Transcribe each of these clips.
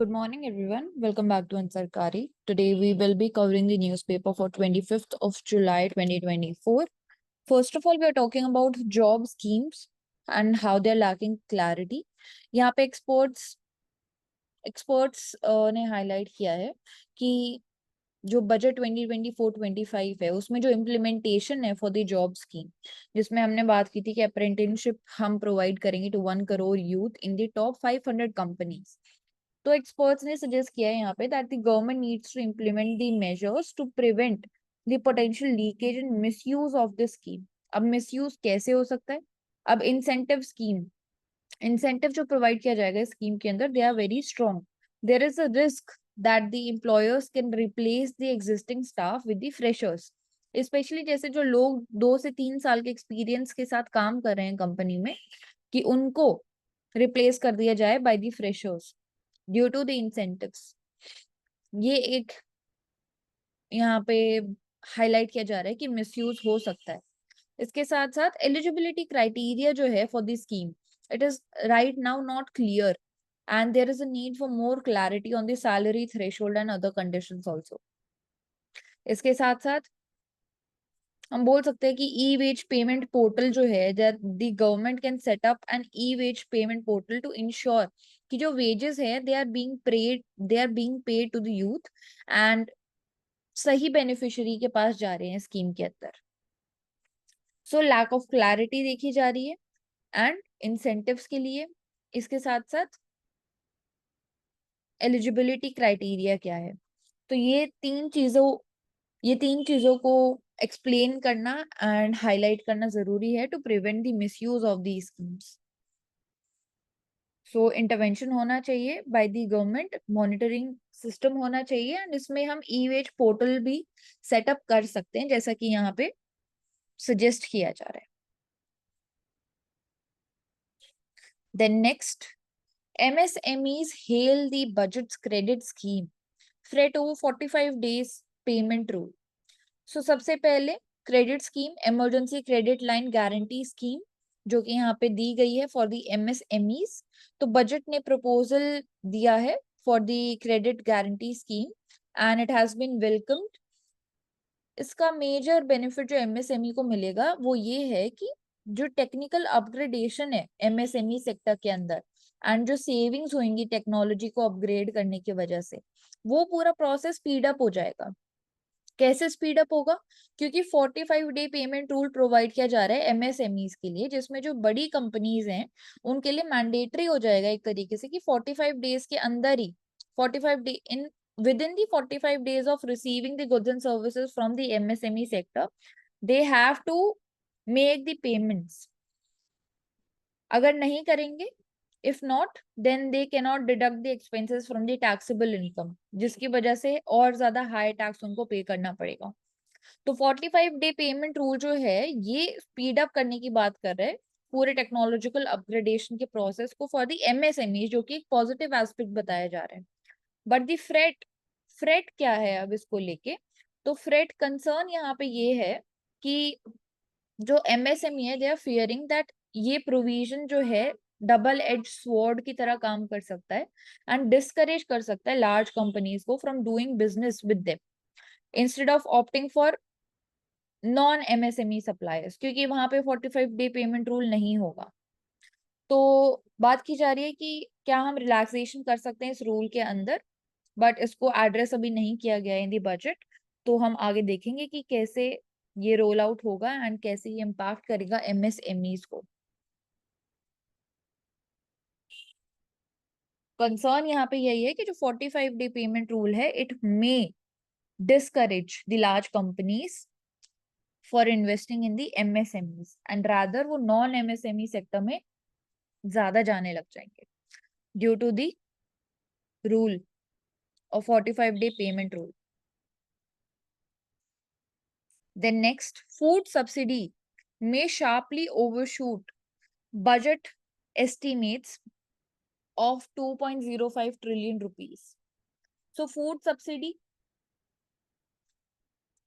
Good morning, everyone. Welcome back to Ansarkari. Today, we will be covering the newspaper for 25th of July 2024. First of all, we are talking about job schemes and how they're lacking clarity. यहाँ पे experts ने highlight किया है कि जो budget 2024-25 है उसमें जो इम्प्लीमेंटेशन है फॉर द जॉब स्कीम, जिसमें हमने बात की थी कि अप्रेंटिसशिप हम प्रोवाइड करेंगे to 1 crore youth in the top 500 companies. तो एक्सपर्ट्स ने सजेस्ट किया है यहाँ पे that the government needs to implement the measures to prevent the potential leakage and misuse of the scheme. अब मिसयूज कैसे हो सकता है? अब इंसेंटिव जो प्रोवाइड किया जाएगा स्कीम के अंदर, they are very strong. There is a risk that the employers can replace the existing staff with the freshers. Specially जैसे जो लोग 2 से 3 साल के एक्सपीरियंस के साथ काम कर रहे हैं कंपनी में, कि उनको रिप्लेस कर दिया जाए by the freshers due to the incentives. ये एक यहाँ पे हाईलाइट किया जा रहा है कि मिसयूज हो सकता है। इसके साथ साथ एलिजिबिलिटी क्राइटेरिया जो है for the scheme, it is right now not clear and there is a need for more clarity on the salary threshold and other conditions also. इसके साथ साथ हम बोल सकते हैं कि ई वेज पेमेंट पोर्टल जो है, that the government can set up an e wage payment portal to ensure कि जो वेजेस है they are being paid to the youth and सही बेनिफिशियरी के पास जा रहे हैं स्कीम के अंदर। सो लैक ऑफ क्लैरिटी देखी जा रही है एंड इंसेंटिव्स के लिए। इसके साथ साथ एलिजिबिलिटी क्राइटेरिया क्या है, तो ये तीन चीजों को एक्सप्लेन करना एंड हाईलाइट करना जरूरी है to prevent the misuse of the schemes. So intervention होना चाहिए by the government, monitoring system होना चाहिए एंड इसमें हम ई वेज पोर्टल भी सेटअप कर सकते हैं जैसा कि यहाँ पे सजेस्ट किया जा रहा है। Then next, MSMEs hail the budget's credit scheme, fret over 45 days payment rule. So सबसे पहले credit scheme, emergency credit line guarantee scheme, जो कि यहाँ पे दी गई है फॉर द MSMEs। तो बजट ने प्रपोजल दिया है for the credit guarantee scheme and it has been welcomed. इसका मेजर बेनिफिट जो MSME को मिलेगा वो ये है कि जो टेक्निकल अपग्रेडेशन है MSME सेक्टर के अंदर एंड जो सेविंग्स होंगी टेक्नोलॉजी को अपग्रेड करने की वजह से, वो पूरा प्रोसेस स्पीड अप हो जाएगा। कैसे स्पीड अप होगा? क्योंकि 45 डे पेमेंट रूल प्रोवाइड किया जा रहा है MSMEs के लिए, जिसमें जो बड़ी कंपनीज हैं उनके लिए मैंडेटरी हो जाएगा एक तरीके से कि 45 डेज के अंदर ही 45 day in within the 45 days of receiving the goods and services from the MSME sector, they have to make the payments. अगर नहीं करेंगे, if not, then they cannot deduct the expenses from the taxable income, जिसकी वजह से और ज्यादा high tax उनको पे करना पड़ेगा। तो 45 डे पेमेंट रूल जो है ये स्पीड अप करने की बात कर रहे हैं पूरे टेक्नोलॉजिकल अपग्रेडेशन के प्रोसेस को फॉर द MSME, जो कि एक पॉजिटिव एस्पेक्ट बताया जा रहा है। बट द फ्रेट क्या है अब इसको लेके? तो फ्रेट कंसर्न यहाँ पे ये है कि जो MSME है, दे आर फियरिंग दैट ये प्रोविजन जो है डबल एज स्वॉर्ड की तरह काम कर सकता है एंड डिस्करेज कर सकता है लार्ज कंपनीज को from doing business with them instead of opting for non MSME suppliers, क्योंकि वहां पे 45 डे पेमेंट रूल नहीं होगा। तो बात की जा रही है कि क्या हम रिलैक्सेशन कर सकते हैं इस रूल के अंदर, बट इसको एड्रेस अभी नहीं किया गया है इन दी बजट। तो हम आगे देखेंगे कि कैसे ये रोल आउट होगा एंड कैसे ये इम्पैक्ट करेगा MSMEs को। कंसर्न यहाँ पे यही है कि जो 45 डे पेमेंट रूल है, it may discourage the large companies for investing in the MSMEs and rather वो नॉन MSME सेक्टर में ज्यादा जाने लग जाएंगे due to the rule of 45 day payment rule. Then next, food subsidy may sharply overshoot budget estimates of 2.05 trillion rupees. So food subsidy,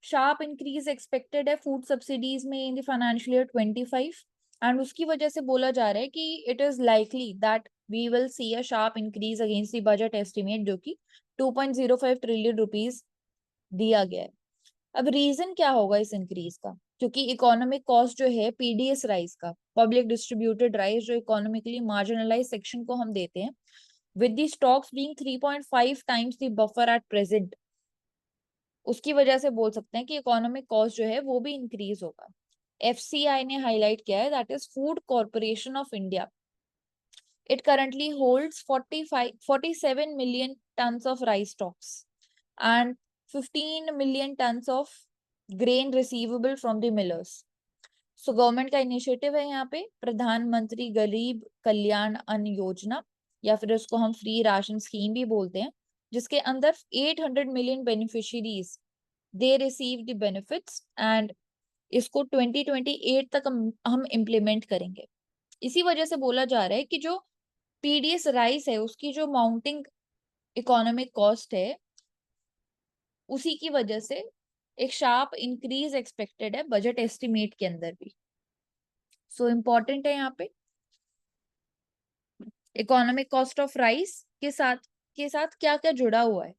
sharp increase expected है food subsidies में in the financial year 25 and उसकी वजह से बोला जा रहा है कि it is likely that we will see a sharp increase against the budget estimate जो कि 2.05 ट्रिलियन रुपीस दिया गया है। अब रीजन क्या होगा इस इंक्रीज का? क्योंकि इकोनॉमिक कॉस्ट जो है पीडीएस राइस का, पब्लिक डिस्ट्रीब्यूटेड राइस, जो इकोनॉमिकली मार्जिनलाइज सेक्शन को हम देते हैं, with the stocks being 3.5 times the buffer at present, उसकी वजह से बोल सकते हैं कि इकोनॉमिक कॉस्ट जो है वो भी इंक्रीज होगा। एफसीआई ने हाईलाइट किया है, that is food corporation of India. It currently holds 47 million tons of rice stocks and 15 million tons of grain receivable from the millers. So government का इनिशिएटिव है यहाँ पे प्रधानमंत्री गरीब कल्याण अन्न योजना, या फिर उसको हम फ्री राशन स्कीम भी बोलते हैं, जिसके अंदर 800 million beneficiaries they receive the benefits, and इसको 2028 तक हम इम्प्लीमेंट करेंगे। इसी वजह से बोला जा रहा है कि जो पीडीएस राइस है उसकी जो माउंटिंग इकोनॉमिक कॉस्ट है, उसी की वजह से एक शार्प इंक्रीज एक्सपेक्टेड है बजट एस्टिमेट के अंदर भी। सो इम्पोर्टेंट है यहाँ पे इकोनॉमिक कॉस्ट ऑफ राइस के साथ क्या क्या जुड़ा हुआ है।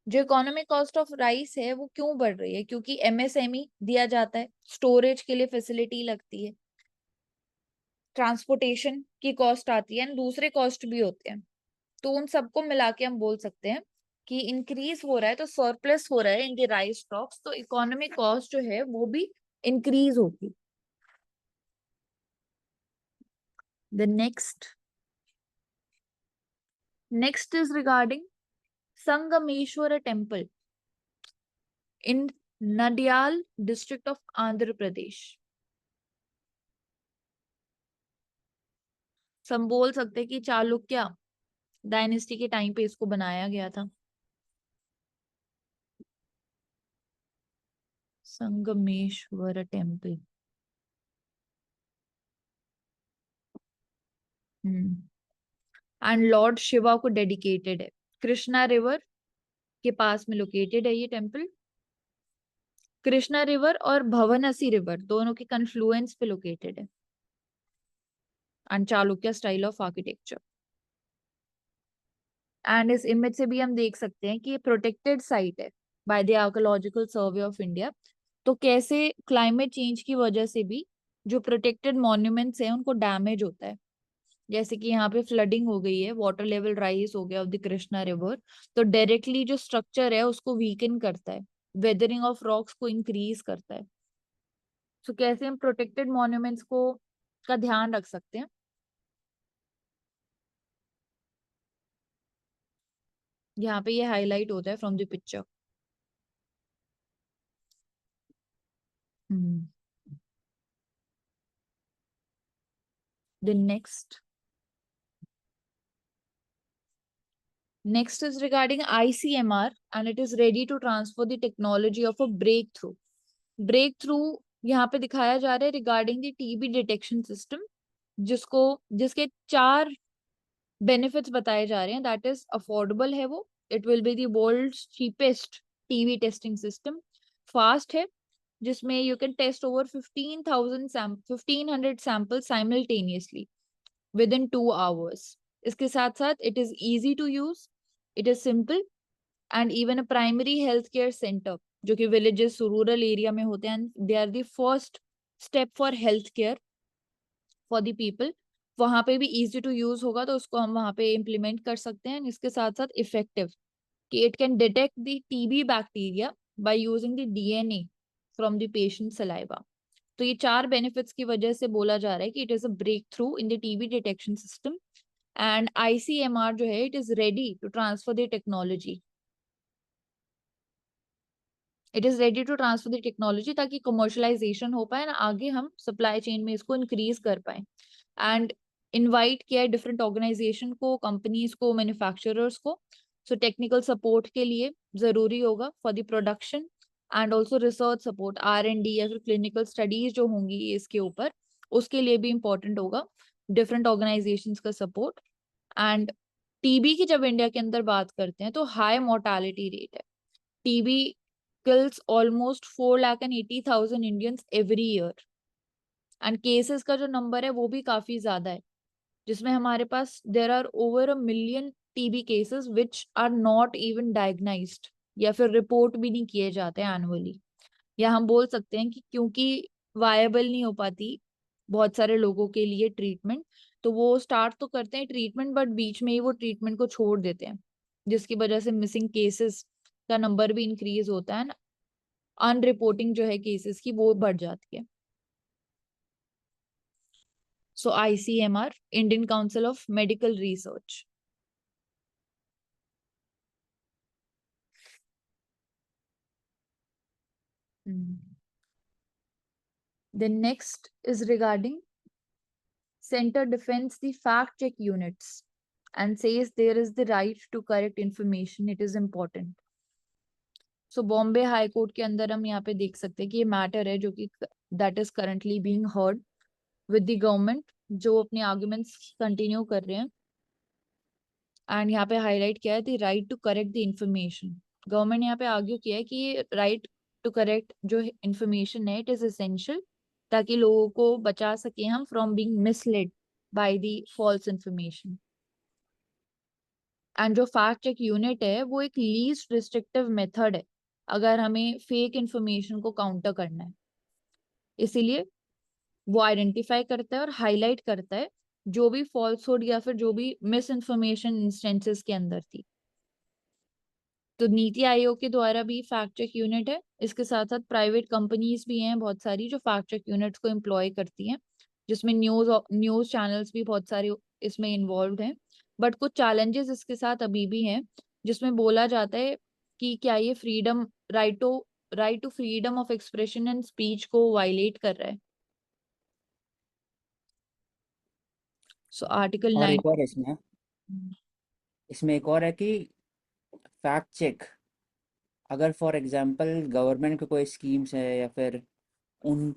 जो इकोनॉमिक कॉस्ट ऑफ राइस है वो क्यों बढ़ रही है? क्योंकि एमएसएमई दिया जाता है, स्टोरेज के लिए फैसिलिटी लगती है, ट्रांसपोर्टेशन की कॉस्ट आती है, एंड दूसरे कॉस्ट भी होते हैं। तो उन सबको मिला के हम बोल सकते हैं कि इंक्रीज हो रहा है, तो सरप्लस हो रहा है इन द राइस स्टॉक्स, तो इकोनॉमिक कॉस्ट जो है वो भी इंक्रीज होगी। The next is regarding Sangameshwar temple in Nandyal district of Andhra Pradesh. हम बोल सकते हैं कि चालुक्य डायनेस्टी के टाइम पे इसको बनाया गया था। Sangameshwar temple, and Lord Shiva को डेडिकेटेड है। कृष्णा रिवर के पास में लोकेटेड है ये टेम्पल। कृष्णा रिवर और भवनसी रिवर दोनों के कन्फ्लुएंस पे लोकेटेड है, and Chalukya style of architecture. And इस इमेज से भी हम देख सकते हैं कि ये प्रोटेक्टेड साइट है by the archaeological survey of India. तो कैसे क्लाइमेट चेंज की वजह से भी जो प्रोटेक्टेड मॉन्यूमेंट्स हैं उनको डैमेज होता है। जैसे कि यहाँ पे फ्लडिंग हो गई है, वाटर लेवल राइज हो गया ऑफ द कृष्णा रिवर, तो डायरेक्टली जो स्ट्रक्चर है उसको वीकन करता है, वेदरिंग ऑफ रॉक्स को इंक्रीज करता है। तो कैसे हम प्रोटेक्टेड मॉन्यूमेंट्स को का ध्यान रख सकते हैं, यहाँ पे ये हाईलाइट होता है from the picture. The next is regarding ICMR, and it is ready to transfer the technology of a breakthrough। breakthrough यहाँ पे दिखाया जा रहा है regarding the TB detection system, जिसके 4 बेनिफिट्स बताए जा रहे हैं। दैट इज अफोर्डेबल है वो, it will be the world's cheapest TB testing system. Fast है, जिसमें you can test over 1500 sample simultaneously within 2 hours। इसके साथ साथ it is easy to use, it is simple, and even a primary health care centre जो कि villages rural area में होते हैं, they are the first step for health care for the people, वहां पे भी इजी टू यूज होगा, तो उसको हम वहां पे इम्प्लीमेंट कर सकते हैं। इसके साथ साथ इफेक्टिव कि it can detect the TB bacteria by using the DNA from the patient saliva. तो ये 4 बेनिफिट्स की वजह से बोला जा रहा है कि it is a breakthrough in the TB detection system, and ICMR जो है it is ready to transfer the technology, it is ready to transfer the technology, ताकि कमर्शलाइजेशन हो पाए ना, आगे हम सप्लाई चेन में इसको इंक्रीज कर पाए। एंड इनवाइट किया है डिफरेंट ऑर्गेनाइजेशन को, कंपनीज को, मैन्युफैक्चरर्स को। सो टेक्निकल सपोर्ट के लिए जरूरी होगा for the production, and also research support, R&D या फिर क्लिनिकल स्टडीज जो होंगी इसके ऊपर, उसके लिए भी इंपॉर्टेंट होगा डिफरेंट ऑर्गेनाइजेशंस का सपोर्ट। एंड टीबी की जब इंडिया के अंदर बात करते हैं तो हाई मोर्टालिटी रेट है। TB kills almost 4,80,000 Indians every year, and cases का जो नंबर है वो भी काफी ज्यादा है। जिसमें हमारे पास there are over 1 million TB cases which are not even diagnosed, या फिर रिपोर्ट भी नहीं किए जाते एनुअली, या हम बोल सकते हैं कि क्योंकि वायबल नहीं हो पाती बहुत सारे लोगों के लिए ट्रीटमेंट, तो वो स्टार्ट तो करते हैं ट्रीटमेंट बट बीच में ही वो ट्रीटमेंट को छोड़ देते हैं, जिसकी वजह से मिसिंग केसेस का नंबर भी इंक्रीज होता है, अनरिपोर्टिंग जो है केसेस की वो बढ़ जाती है। सो ICMR, Indian council of medical research. The next is regarding center defends the fact check units and says there is the right to correct information, it is important. So Bombay high court के अंदर हम यहाँ पे देख सकते हैं कि ये मैटर है जो कि that is currently being heard with the government, जो अपने आर्गुमेंट्स कंटिन्यू कर रहे हैं। एंड यहाँ पे हाईलाइट किया है the right to correct the information. Government यहाँ पे आर्ग्यू किया है कि ये राइट टू करेक्ट जो इंफॉर्मेशन है इट इज एसेंशियल, ताकि लोगों को बचा सके हम from being misled by the false information. And जो फैक्ट चेक यूनिट है वो एक लीस्ट रिस्ट्रिक्टिव मेथड है अगर हमें फेक इंफॉर्मेशन को काउंटर करना है। इसीलिए वो आइडेंटिफाई करता है और हाईलाइट करता है जो भी फॉल्सहुड या फिर जो भी मिस इन्फॉर्मेशन इंस्टेंसेस के अंदर थी। तो नीति आयोग के द्वारा भी फैक्ट चेक यूनिट है, इसके साथ साथ प्राइवेट कंपनीज भी हैं बहुत सारी जो फैक्ट चेक यूनिट्स को एम्प्लॉय करती हैं, जिसमें न्यूज चैनल्स भी बहुत सारे इसमें इन्वॉल्व हैं। बट कुछ चैलेंजेस इसके साथ अभी भी हैं, जिसमें बोला जाता है कि क्या ये freedom right to freedom of expression and speech को वायलेट कर रहा है। सो आर्टिकल और 9। एक और इसमें इसमें एक और है कि फैक्ट चेक, अगर फॉर एग्जांपल गवर्नमेंट के कोई स्कीम्स है या फिर उन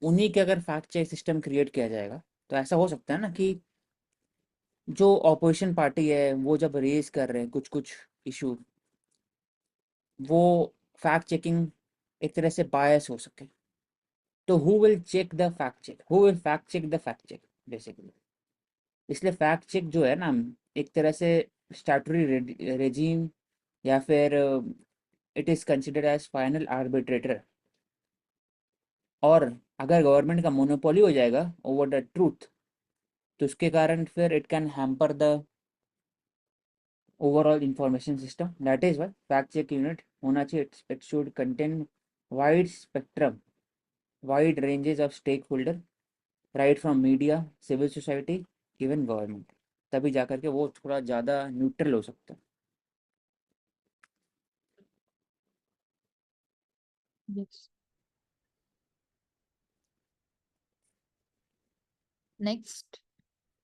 उन्हीं के अगर फैक्ट चेक सिस्टम क्रिएट किया जाएगा, तो ऐसा हो सकता है ना कि जो ऑपोजिशन पार्टी है वो जब रेज कर रहे हैं कुछ कुछ इशू, वो फैक्ट चेकिंग एक तरह से बायस हो सके। तो who will check the fact check, who will fact check the fact check basically. इसलिए फैक्ट चेक जो है ना, एक तरह से स्टैट्यूटरी रेजीम या फिर it is considered as final arbitrator. और अगर गवर्नमेंट का मोनोपोली हो जाएगा ओवर द ट्रूथ, तो उसके कारण फिर it can hamper the overall information system. That is why fact check unit होना चाहिए। It should contain wide spectrum, wide ranges of stakeholder, right from media, civil society, even government. तभी जा करके वो थोड़ा ज़्यादा न्यूट्रल हो सकता है। Yes. Next,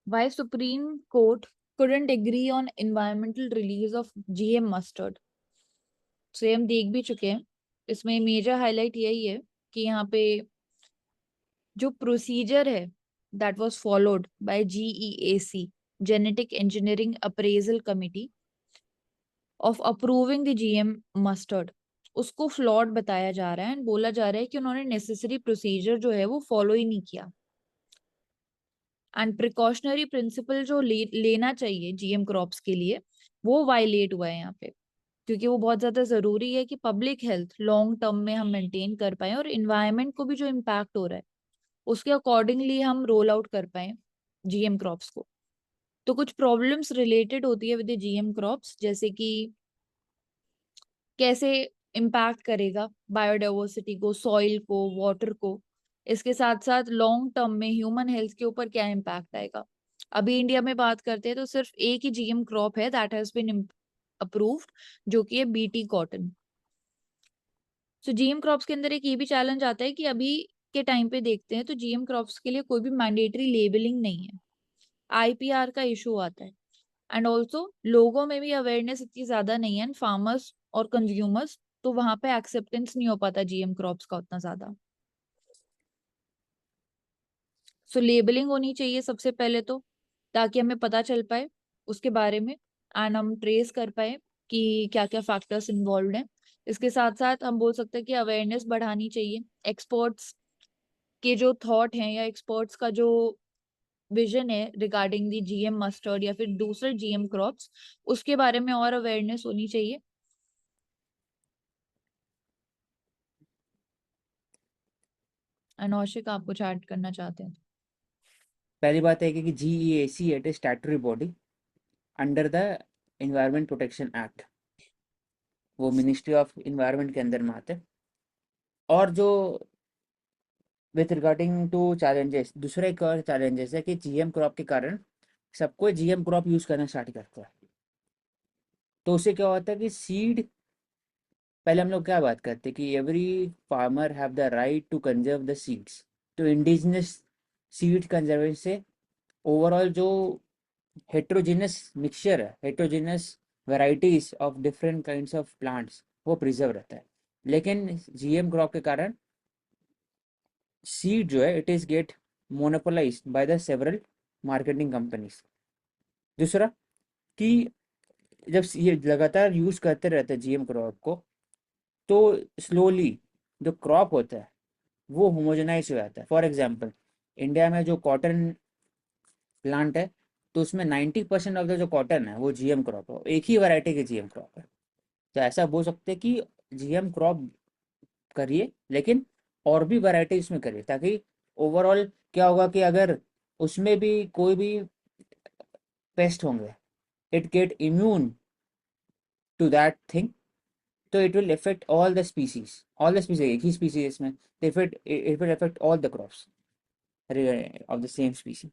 why Supreme Court couldn't agree on environmental release of GM mustard? So ये हम देख भी चुके हैं, इसमें मेजर हाईलाइट यही है कि यहाँ पे जो प्रोसीजर है that was followed by GEAC, genetic engineering appraisal committee, of approving the GM mustard, उसको फ्लॉड बताया जा रहा है एंड बोला जा रहा है कि उन्होंने नेसेसरी प्रोसीजर जो है वो फॉलो ही नहीं किया। एंड प्रिकॉशनरी प्रिंसिपल जो लेना चाहिए GM क्रॉप्स के लिए वो वायलेट हुआ है यहाँ पे, क्योंकि वो बहुत ज्यादा जरूरी है कि पब्लिक हेल्थ लॉन्ग टर्म में हम मेंटेन कर पाए और इन्वायरमेंट को भी जो इम्पैक्ट हो रहा है उसके अकॉर्डिंगली हम रोल आउट कर पाए GM क्रॉप्स को। तो कुछ प्रॉब्लम्स रिलेटेड होती है विद GM क्रॉप्स, जैसे कि कैसे इम्पैक्ट करेगा बायोडाइवर्सिटी को, सॉइल को, वाटर को, इसके साथ साथ लॉन्ग टर्म में ह्यूमन हेल्थ के ऊपर क्या इम्पैक्ट आएगा। अभी इंडिया में बात करते हैं तो सिर्फ एक ही GM क्रॉप है दैट हैज बीन अप्रूव्ड, जो कि है BT कॉटन। सो GM क्रॉप्स के अंदर एक ये भी चैलेंज आता है कि अभी के टाइम पे देखते हैं तो GM क्रॉप्स के लिए कोई भी मैंडेटरी लेबलिंग नहीं है, IPR का इशू आता है। एंड ऑल्सो लोगों में भी अवेयरनेस इतनी ज्यादा नहीं है, फार्मर्स और कंज्यूमर्स, तो वहां पे एक्सेप्टेंस नहीं हो पाता GM क्रॉप्स का उतना ज्यादा। सो लेबलिंग होनी चाहिए सबसे पहले तो, ताकि हमें पता चल पाए उसके बारे में एंड हम ट्रेस कर पाए कि क्या क्या फैक्टर्स इन्वॉल्व हैं। इसके साथ साथ हम बोल सकते हैं कि अवेयरनेस बढ़ानी चाहिए, एक्सपर्ट्स के जो थॉट हैं या एक्सपर्ट्स का जो विजन है रिगार्डिंग दी जीएम मस्टर्ड या फिर दूसरे जीएम क्रॉप्स, उसके बारे में और अवेयरनेस होनी चाहिए। अनौशिक, आप कुछ ऐड करना चाहते हैं? पहली बात है कि GEAC it is statutory body under the environment protection act, वो मिनिस्ट्री ऑफ इन्वायरमेंट के अंदर में आते हैं। और जो विथ रिगार्डिंग टू चैलेंजेस, दूसरा एक और चैलेंजेस है कि GM क्रॉप के कारण सबको GM क्रॉप यूज करना स्टार्ट करता है। तो उससे क्या होता है कि सीड, पहले हम लोग क्या बात करते हैं कि every farmer have the right to conserve the seeds. तो इंडिजिनस सीड कंजर्वेशन से ओवरऑल जो हेट्रोजीनस मिक्सचर है, heterogeneous varieties of different kinds of plants, वो प्रिजर्व रहता है। लेकिन GM क्रॉप के कारण सीड जो है it is get monopolised by the several marketing companies. दूसरा कि जब ये लगातार यूज करते रहते हैं GM क्रॉप को, तो स्लोली जो क्रॉप होता है वो होमोजेनाइज हो जाता है। फॉर एग्जांपल, इंडिया में जो कॉटन प्लांट है, तो उसमें 90% ऑफ द जो कॉटन है वो GM क्रॉप है, एक ही वैरायटी की GM क्रॉप है। तो ऐसा बोल सकते हैं कि GM क्रॉप करिए, लेकिन और भी वैरायटी उसमें करिए, ताकि ओवरऑल क्या होगा कि अगर उसमें भी कोई भी पेस्ट होंगे, it get immune to that thing, तो it will effect all the species, एक ही स्पीसीज इसमें, it will effect all the crops of the same species.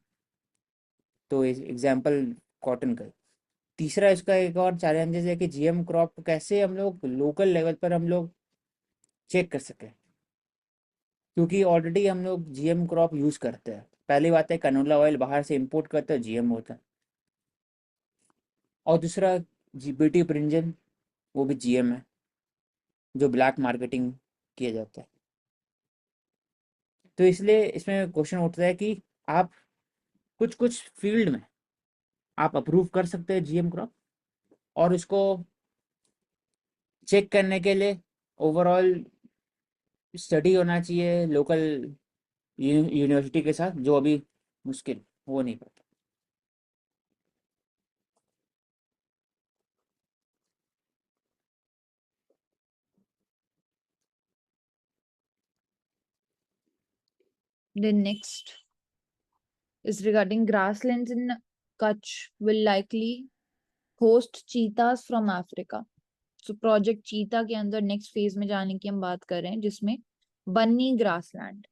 तो एग्जाम्पल कॉटन का। तीसरा इसका एक और चैलेंजेस है कि GM क्रॉप कैसे हम लोग लोकल लेवल पर हम लोग चेक कर सकें, क्योंकि ऑलरेडी हम लोग GM क्रॉप यूज़ करते हैं। पहली बात है, कनोला ऑयल बाहर से इंपोर्ट करते हैं, GM होता है। और दूसरा, BT ब्रिंजल, वो भी GM है, जो ब्लैक मार्केटिंग किया जाता है। तो इसलिए इसमें क्वेश्चन उठता है कि आप कुछ कुछ फील्ड में आप अप्रूव कर सकते हैं GM क्रॉप, और उसको चेक करने के लिए ओवरऑल स्टडी होना चाहिए लोकल यूनिवर्सिटी के साथ, जो अभी मुश्किल हो नहीं पाता। The next is regarding grasslands in Kutch will likely host cheetahs from Africa. So project चीता के अंदर नेक्स्ट फेज में जाने की हम बात कर रहे हैं, जिसमें बन्नी grassland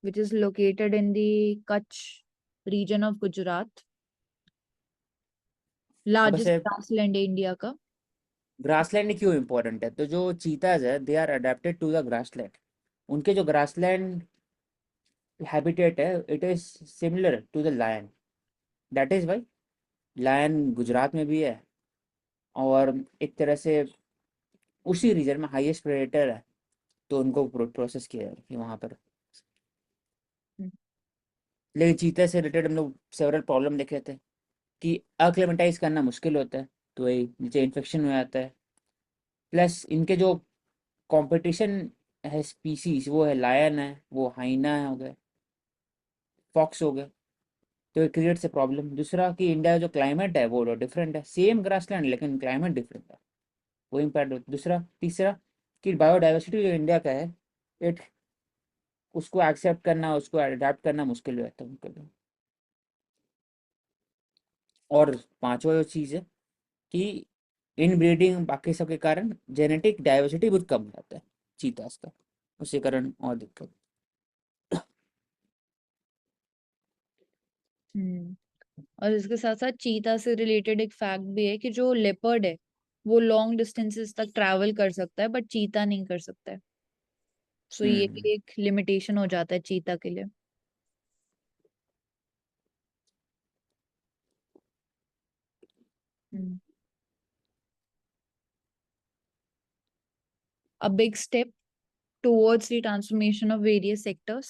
which is located in the Kutch region of Gujarat, अब लार्जेस्ट वैसे ग्रासलैंड है इंडिया का। ग्रासलैंड क्यों इम्पोर्टेंट है, तो जो चीताज है they are adapted to the grassland. उनके जो ग्रासलैंड हैबिटेट है it is similar to the lion, that is why lion Gujarat में भी है, और एक तरह से उसी रीजन में हाईएस्ट प्रेडेटर है। तो उनको प्रोसेस किया है वहाँ पर। लेकिन चीता से रिलेटेड हम लोग सेवरल प्रॉब्लम देखे थे कि अक्लेमेटाइज करना मुश्किल होता है, तो वही नीचे इन्फेक्शन हो जाता है। प्लस इनके जो कंपटीशन है स्पीसीज, वो है लायन है, वो हाइना हो गए, फॉक्स हो गए। तो इट क्रिएट्स ए प्रॉब्लम। दूसरा कि इंडिया का जो क्लाइमेट है वो डिफरेंट है, सेम ग्रासलैंड लेकिन क्लाइमेट डिफरेंट है, वो इम्पैक्ट होता है। दूसरा, तीसरा कि बायोडाइवर्सिटी जो इंडिया का है, इट उसको एक्सेप्ट करना, उसको अडेप्ट करना मुश्किल रहता है उनके लिए। और पांचवा जो चीज़ है कि इन ब्रीडिंग बाकी सब के कारण जेनेटिक डाइवर्सिटी बहुत कम हो जाता है चीतास का, उसी कारण और दिक्कत। हम्म। और इसके साथ साथ चीता से रिलेटेड एक फैक्ट भी है कि जो लेपर्ड है वो लॉन्ग डिस्टेंसेस तक ट्रैवल कर सकता है, बट चीता नहीं कर सकता है। सो ये हम्म। भी एक लिमिटेशन हो जाता है चीता के लिए। हम्म। A big step towards the transformation of various sectors.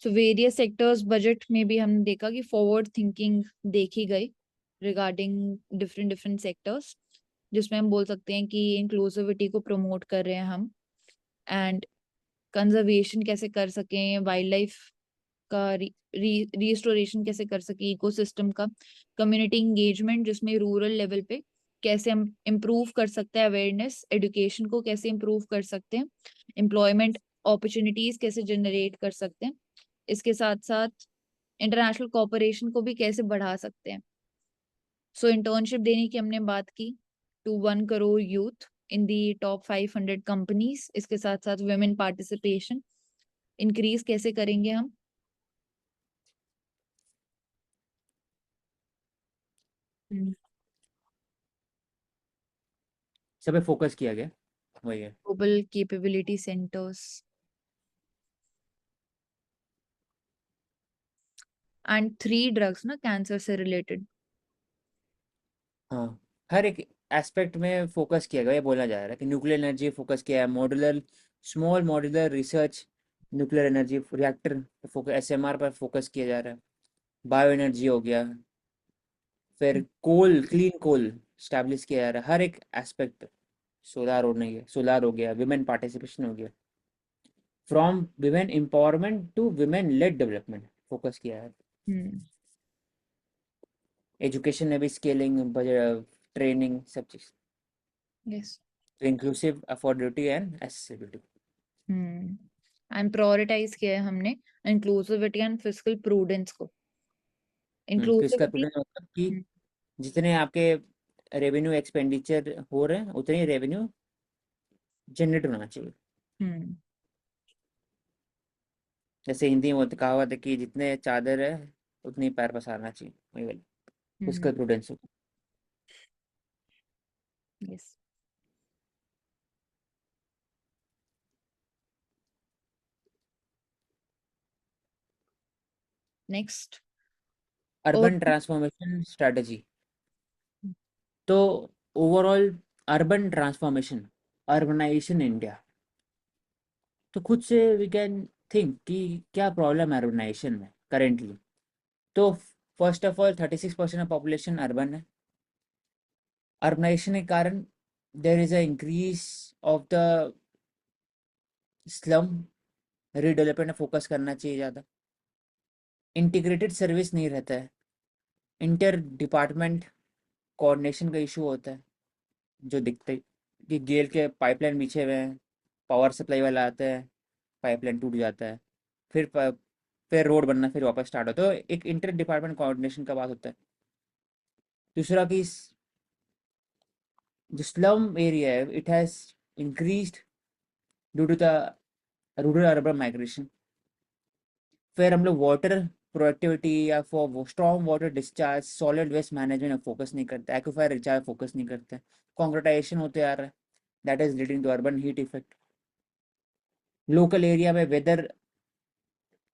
So various sectors budget में भी हमने देखा कि फॉरवर्ड थिंकिंग देखी गई रिगार्डिंग डिफरेंट डिफरेंट सेक्टर्स, जिसमें हम बोल सकते हैं कि इंक्लूसिविटी को प्रमोट कर रहे हैं हम, एंड कंजर्वेशन कैसे कर सकें, वाइल्ड लाइफ का रिस्टोरेशन कैसे कर सके इकोसिस्टम का, कम्युनिटी इंगेजमेंट जिसमें रूरल लेवल पे कैसे हम इम्प्रूव कर सकते हैं, अवेयरनेस एजुकेशन को कैसे इम्प्रूव कर सकते हैं, एम्प्लॉयमेंट अपॉर्चुनिटीज कैसे जनरेट कर सकते हैं, इसके साथ साथ इंटरनेशनल कोऑपरेशन को भी कैसे बढ़ा सकते हैं। सो इंटर्नशिप देने की हमने बात की to 1 crore youth in the top 500 companies, इसके साथ साथ वुमेन पार्टिसिपेशन इंक्रीज कैसे करेंगे हम। सब पे फोकस किया गया, वही है। Global capability centres and 3 drugs ना कैंसर से रिलेटेड। हाँ, हर एक एस्पेक्ट में फोकस किया गया, ये बोला जा रहा है कि न्यूक्लियर एनर्जी फोकस किया है, modular small modular research, nuclear energy reactor focus, ASMR पर फोकस किया जा रहा है, बायो एनर्जी हो गया, फिर कोल क्लीन कोल स्टैब्लिश किया जा रहा है, हर एक एस्पेक्ट। सोलार हो गया, विमेन पार्टिसिपेशन हो गया, from women empowerment to women led development focus किया है। एजुकेशन में भी स्केलिंग, बजट, ट्रेनिंग, सब चीज़, यस। तो inclusive affordability and accessibility. And prioritise किया है हमने इंक्लूसिविटी एंड फिस्कल प्रूडेंस को। Physical inclusivity. प्रूडेंस मतलब कि जितने आपके रेवेन्यू एक्सपेंडिचर हो रहे हैं उतने ही रेवेन्यू जनरेट होना चाहिए। जैसे हिंदी में कहावत है कि जितने चादर है उतनी पैर पसारना चाहिए, वही वाली physical prudence. Yes. Next. Urban transformation strategy, तो overall urban transformation, urbanization India, तो खुद से वी कैन थिंक कि क्या प्रॉब्लम है अर्बनाइजेशन में करेंटली। तो first of all 36% of population urban है। अर्बनाइजेशन के कारण there is a increase of the slum, redevelopment में फोकस करना चाहिए ज़्यादा। इंटीग्रेटेड सर्विस नहीं रहता है, इंटर डिपार्टमेंट कोऑर्डिनेशन का इशू होता है, जो दिखते कि गेल के पाइपलाइन बिछे हुए हैं, पावर सप्लाई वाला आता है, पाइपलाइन टूट जाता है, फिर फिर रोड बनना फिर वापस स्टार्ट होता है, तो एक इंटर डिपार्टमेंट कोऑर्डिनेशन का बात होता है। दूसरा कि जो स्लम एरिया है it has increased due to the rural urban migration. फिर हम लोग वाटर प्रोडक्टिविटी या for strong water discharge, solid waste management में फोकस नहीं करते, एक्वाफायर रिचार्ज फोकस नहीं करते, कॉन्क्रीटाइजेशन होते आ रहा है, that is leading to urban heat effect. Local area में वेदर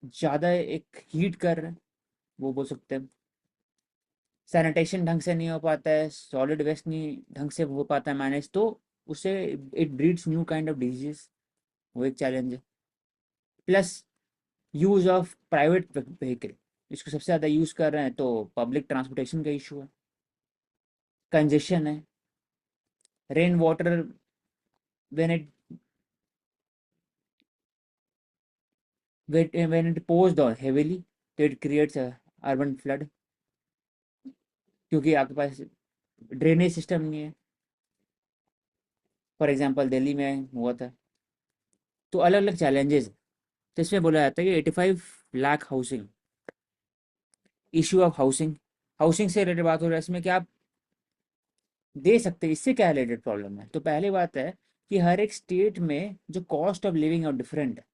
ज़्यादा एक हीट कर रहा है, वो बोल सकते हैं। सैनिटेशन ढंग से नहीं हो पाता है, सॉलिड वेस्ट नहीं ढंग से हो पाता है मैनेज, तो उससे it breeds new kind of disease, वो एक चैलेंज है। Plus use of private vehicle, इसको सबसे ज़्यादा यूज़ कर रहे हैं, तो पब्लिक ट्रांसपोर्टेशन का इशू है, कंजेशन है, rain water when it when it pours down heavily, तो it creates a urban flood, क्योंकि आपके पास ड्रेनेज सिस्टम नहीं है। फॉर एग्जांपल दिल्ली में हुआ था। तो अलग अलग चैलेंजेस, तो इसमें बोला जाता है कि 85 lakh housing, issue of housing, housing से रिलेटेड बात हो रहा है इसमें, क्या आप दे सकते हैं, इससे क्या रिलेटेड प्रॉब्लम है। तो पहली बात है कि हर एक स्टेट में जो कॉस्ट ऑफ लिविंग है डिफरेंट है,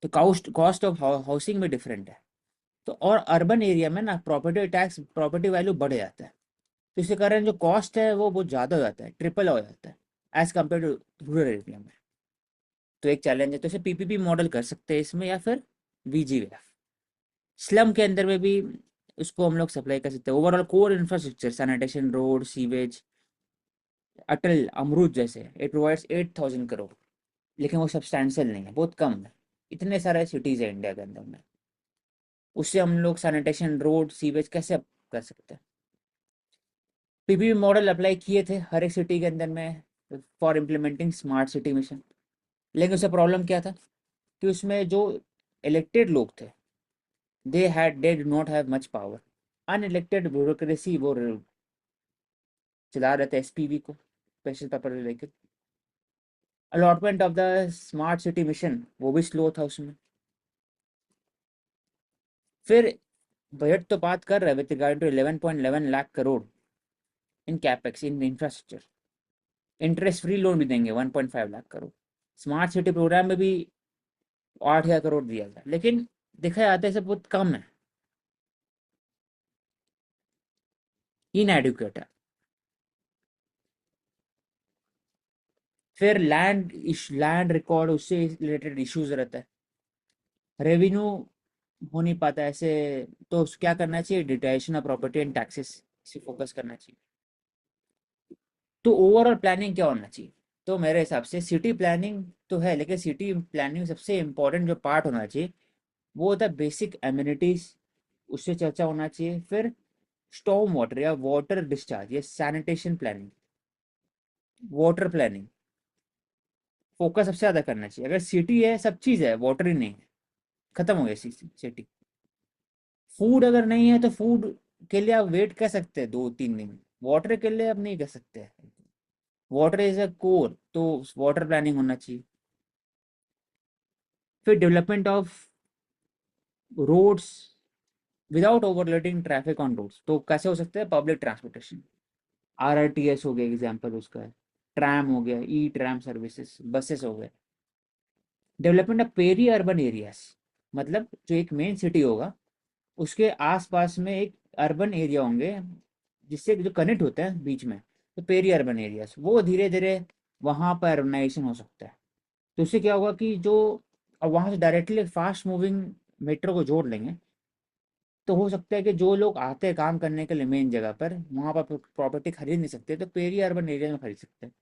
तो कॉस्ट कॉस्ट ऑफ हाउसिंग में डिफरेंट है। तो और अर्बन एरिया में ना प्रॉपर्टी टैक्स, प्रॉपर्टी वैल्यू बढ़ जाता है, तो इसके कारण जो कॉस्ट है वो बहुत ज़्यादा हो जाता है, ट्रिपल हो जाता है as compare to rural area में। तो एक चैलेंज है, तो इसे पीपीपी मॉडल कर सकते हैं इसमें, या फिर वीजीएफ स्लम के अंदर में भी उसको हम लोग सप्लाई कर सकते हैं। Overall core infrastructure, sanitation, road, sewage, Atal Amrut जैसे इट प्रोवाइड्स 8,000 करोड़, लेकिन वो सब्सटैंशियल नहीं है, बहुत कम है। इतने सारे सिटीज़ है इंडिया के अंदर में, उससे हम लोग सैनिटेशन, रोड, सीवेज कैसे कर सकते हैं। पीपीपी मॉडल अप्लाई किए थे हर एक सिटी के अंदर में for implementing smart city mission, लेकिन उससे प्रॉब्लम क्या था कि उसमें जो इलेक्टेड लोग थे they do not have much power. Unelected bureaucracy वो चला रहे थे एसपीवी को, स्पेशल पेपर लेके। Allotment of the smart city mission वो भी स्लो था उसमें। फिर बजट तो बात कर रहे हैं with regard to 11.11 lakh crore in capex in infrastructure. Interest free loan भी देंगे 1.5 lakh crore. Smart city programme में भी 8,000 करोड़ दिया गया, लेकिन देखा जाता है सब बहुत कम है, इनएडिक्वेट है। फिर लैंड रिकॉर्ड उससे रिलेटेड इश्यूज रहता है, रेवेन्यू हो नहीं पाता ऐसे। तो क्या करना चाहिए, डिटेशन ऑफ प्रॉपर्टी एंड टैक्सेस से फोकस करना चाहिए। तो ओवरऑल प्लानिंग क्या होना चाहिए, तो मेरे हिसाब से सिटी प्लानिंग तो है, लेकिन सिटी प्लानिंग सबसे इम्पोर्टेंट जो पार्ट होना चाहिए वो होता है बेसिक एम्यूनिटीज, उससे चर्चा होना चाहिए। फिर स्टॉर्म वाटर या वाटर डिस्चार्ज या sanitation planning, water planning focus सबसे ज्यादा करना चाहिए। अगर सिटी है सब चीज है, वाटर ही नहीं है, खत्म हो गया सिटी। फूड अगर नहीं है तो फूड के लिए आप वेट कर सकते हैं 2-3 दिन, वाटर के लिए आप नहीं कर सकते। वाटर इज अ कोर, तो वाटर प्लानिंग होना चाहिए। फिर development of roads without overloading traffic on roads, तो कैसे हो सकता है, पब्लिक ट्रांसपोर्टेशन, आरआरटीएस हो गया एग्जाम्पल उसका है, ट्रैम हो गया, ई ट्रैम सर्विसेज, बसेस हो गए। Development of peri urban areas, मतलब जो एक मेन सिटी होगा उसके आसपास में एक अर्बन एरिया होंगे जिससे जो कनेक्ट होता है बीच में, तो पेरी अर्बन एरियाज वो धीरे धीरे वहाँ पर अर्बनाइजेशन हो सकता है। तो इससे क्या होगा कि जो अब वहाँ से डायरेक्टली फास्ट मूविंग मेट्रो को जोड़ लेंगे, तो हो सकता है कि जो लोग आते हैं काम करने के लिए मेन जगह पर वहाँ पर प्रॉपर्टी खरीद नहीं सकते, तो पेरी अर्बन एरिया में खरीद सकते हैं।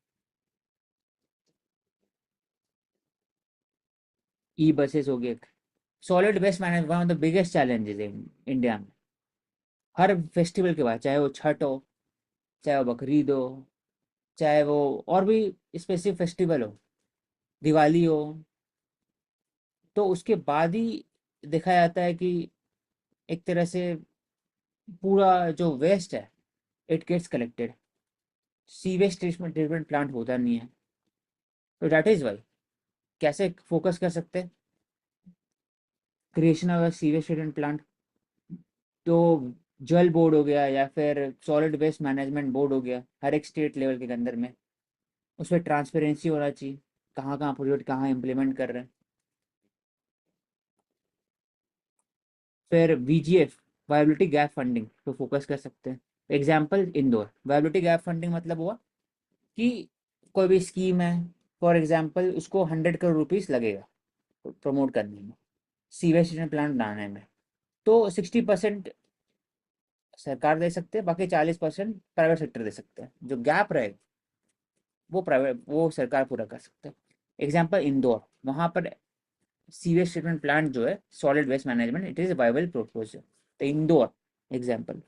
ई बसेस हो गए। Solid waste management one of the biggest challenges in India में। हर फेस्टिवल के बाद, चाहे वो छठ हो, चाहे वो बकरीद हो, चाहे वो और भी स्पेसिफिक फेस्टिवल हो, दिवाली हो, तो उसके बाद ही देखा जाता है कि एक तरह से पूरा जो वेस्ट है it gets collected. Sewage treatment plant होता नहीं है, तो दैट इज वाई कैसे फोकस कर सकते हैं, creation of sewage treatment plant. तो जल बोर्ड हो गया या फिर सॉलिड वेस्ट मैनेजमेंट बोर्ड हो गया हर एक स्टेट लेवल के अंदर में, उस पर ट्रांसपेरेंसी होना चाहिए, कहाँ कहाँ प्रोजेक्ट कहाँ इम्प्लीमेंट कर रहे हैं। फिर वीजीएफ, वायबिलिटी गैप फंडिंग पे फोकस कर सकते हैं। Example Indore, viability gap funding मतलब हुआ कि कोई भी स्कीम है, फॉर एग्जाम्पल उसको 100 करोड़ रुपीज लगेगा प्रमोट करने में, सीवेज ट्रीटमेंट प्लांट बनाने में, तो 60% सरकार दे सकते हैं, बाकी 40% प्राइवेट सेक्टर दे सकते हैं। जो गैप रहेगा वो सरकार पूरा कर सकता है। एग्जाम्पल इंदौर, वहाँ पर सीवेज ट्रीटमेंट प्लांट जो है solid waste management it is viable proposal, तो Indore example.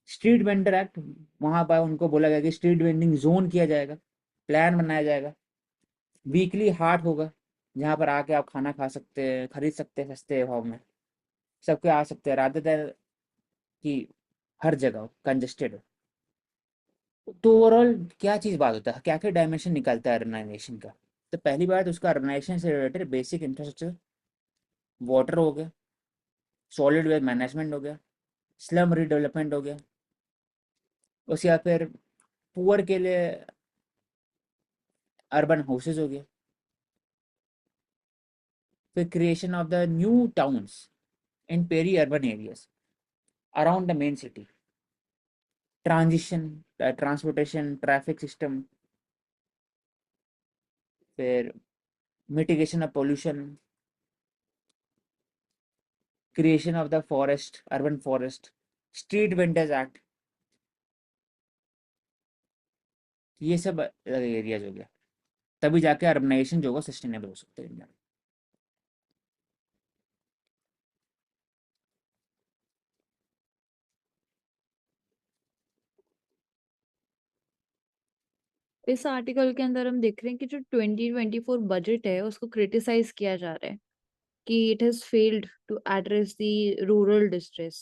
Street vendor act, वहाँ पर उनको बोला गया कि स्ट्रीट वेंडिंग जोन किया जाएगा, प्लान बनाया जाएगा, वीकली हाट होगा जहाँ पर आके आप खाना खा सकते हैं, खरीद सकते हैं सस्ते भाव में, सबके आ सकते हैं रादर देन कि हर जगह कंजेस्टेड हो। तो ओवरऑल क्या चीज़ बात होता है, क्या क्या डायमेंशन निकलता है अर्बनाइजेशन का। तो पहली बात उसका अर्बनाइजेशन से रिलेटेड बेसिक इंफ्रास्ट्रक्चर, वाटर हो गया, सॉलिड वेस्ट मैनेजमेंट हो गया, स्लम रीडेवलपमेंट हो गया, उसके बाद फिर पुअर के लिए अर्बन हाउसेज हो गया, फिर creation of the new towns in peri urban areas around the main city, transition transportation traffic system, फिर mitigation of pollution, creation of the forest urban forest, street vendors act, ये सब areas हो गया। तभी जाके अर्बनाइजेशन जो होगा sustainable हो सकता है इंडिया में। इस आर्टिकल के अंदर हम देख रहे हैं कि जो 2024 बजट है उसको क्रिटिसाइज किया जा रहा है कि it has failed to address the rural distress.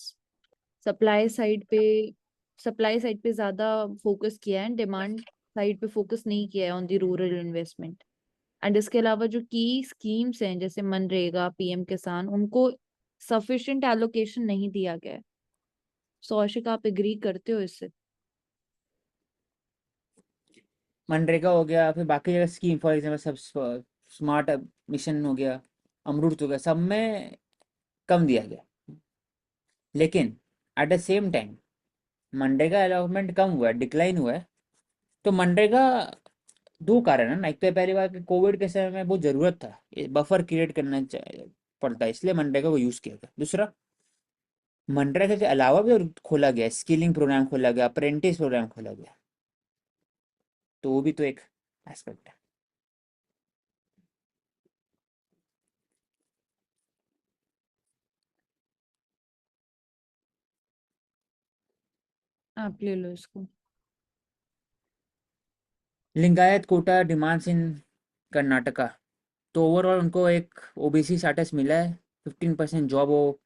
Supply side पे सप्लाई साइड पे ज्यादा फोकस किया है, डिमांड साइड पे फोकस नहीं किया है on the rural investment. And इसके अलावा जो की स्कीम्स हैं जैसे मनरेगा, पीएम किसान, उनको सफिशिएंट एलोकेशन नहीं दिया गया है। सो आशिक, आप एग्री करते हो इससे? मनरेगा हो गया, फिर बाकी जगह स्कीम फॉर एग्जाम्पल सब स्मार्ट मिशन हो गया, अमरूत हो गया, सब में कम दिया गया। लेकिन एट द सेम टाइम मनरेगा अलॉटमेंट कम हुआ है, डिक्लाइन हुआ है। तो मनरेगा दो कारण है ना, एक तो पहली बात कि कोविड के समय में बहुत ज़रूरत था, बफर क्रिएट करना पड़ता है, इसलिए मनरेगा को यूज़ किया गया। दूसरा, मनरेगा के अलावा भी और खोला गया, स्किलिंग प्रोग्राम खोला गया, अप्रेंटिस प्रोग्राम खोला गया, तो वो भी तो एक एस्पेक्ट है। आप ले लो इसको। लिंगायत कोटा डिमांड्स इन कर्नाटका, तो ओवरऑल उनको एक ओबीसी स्टेटस मिला है, 15% जॉब वो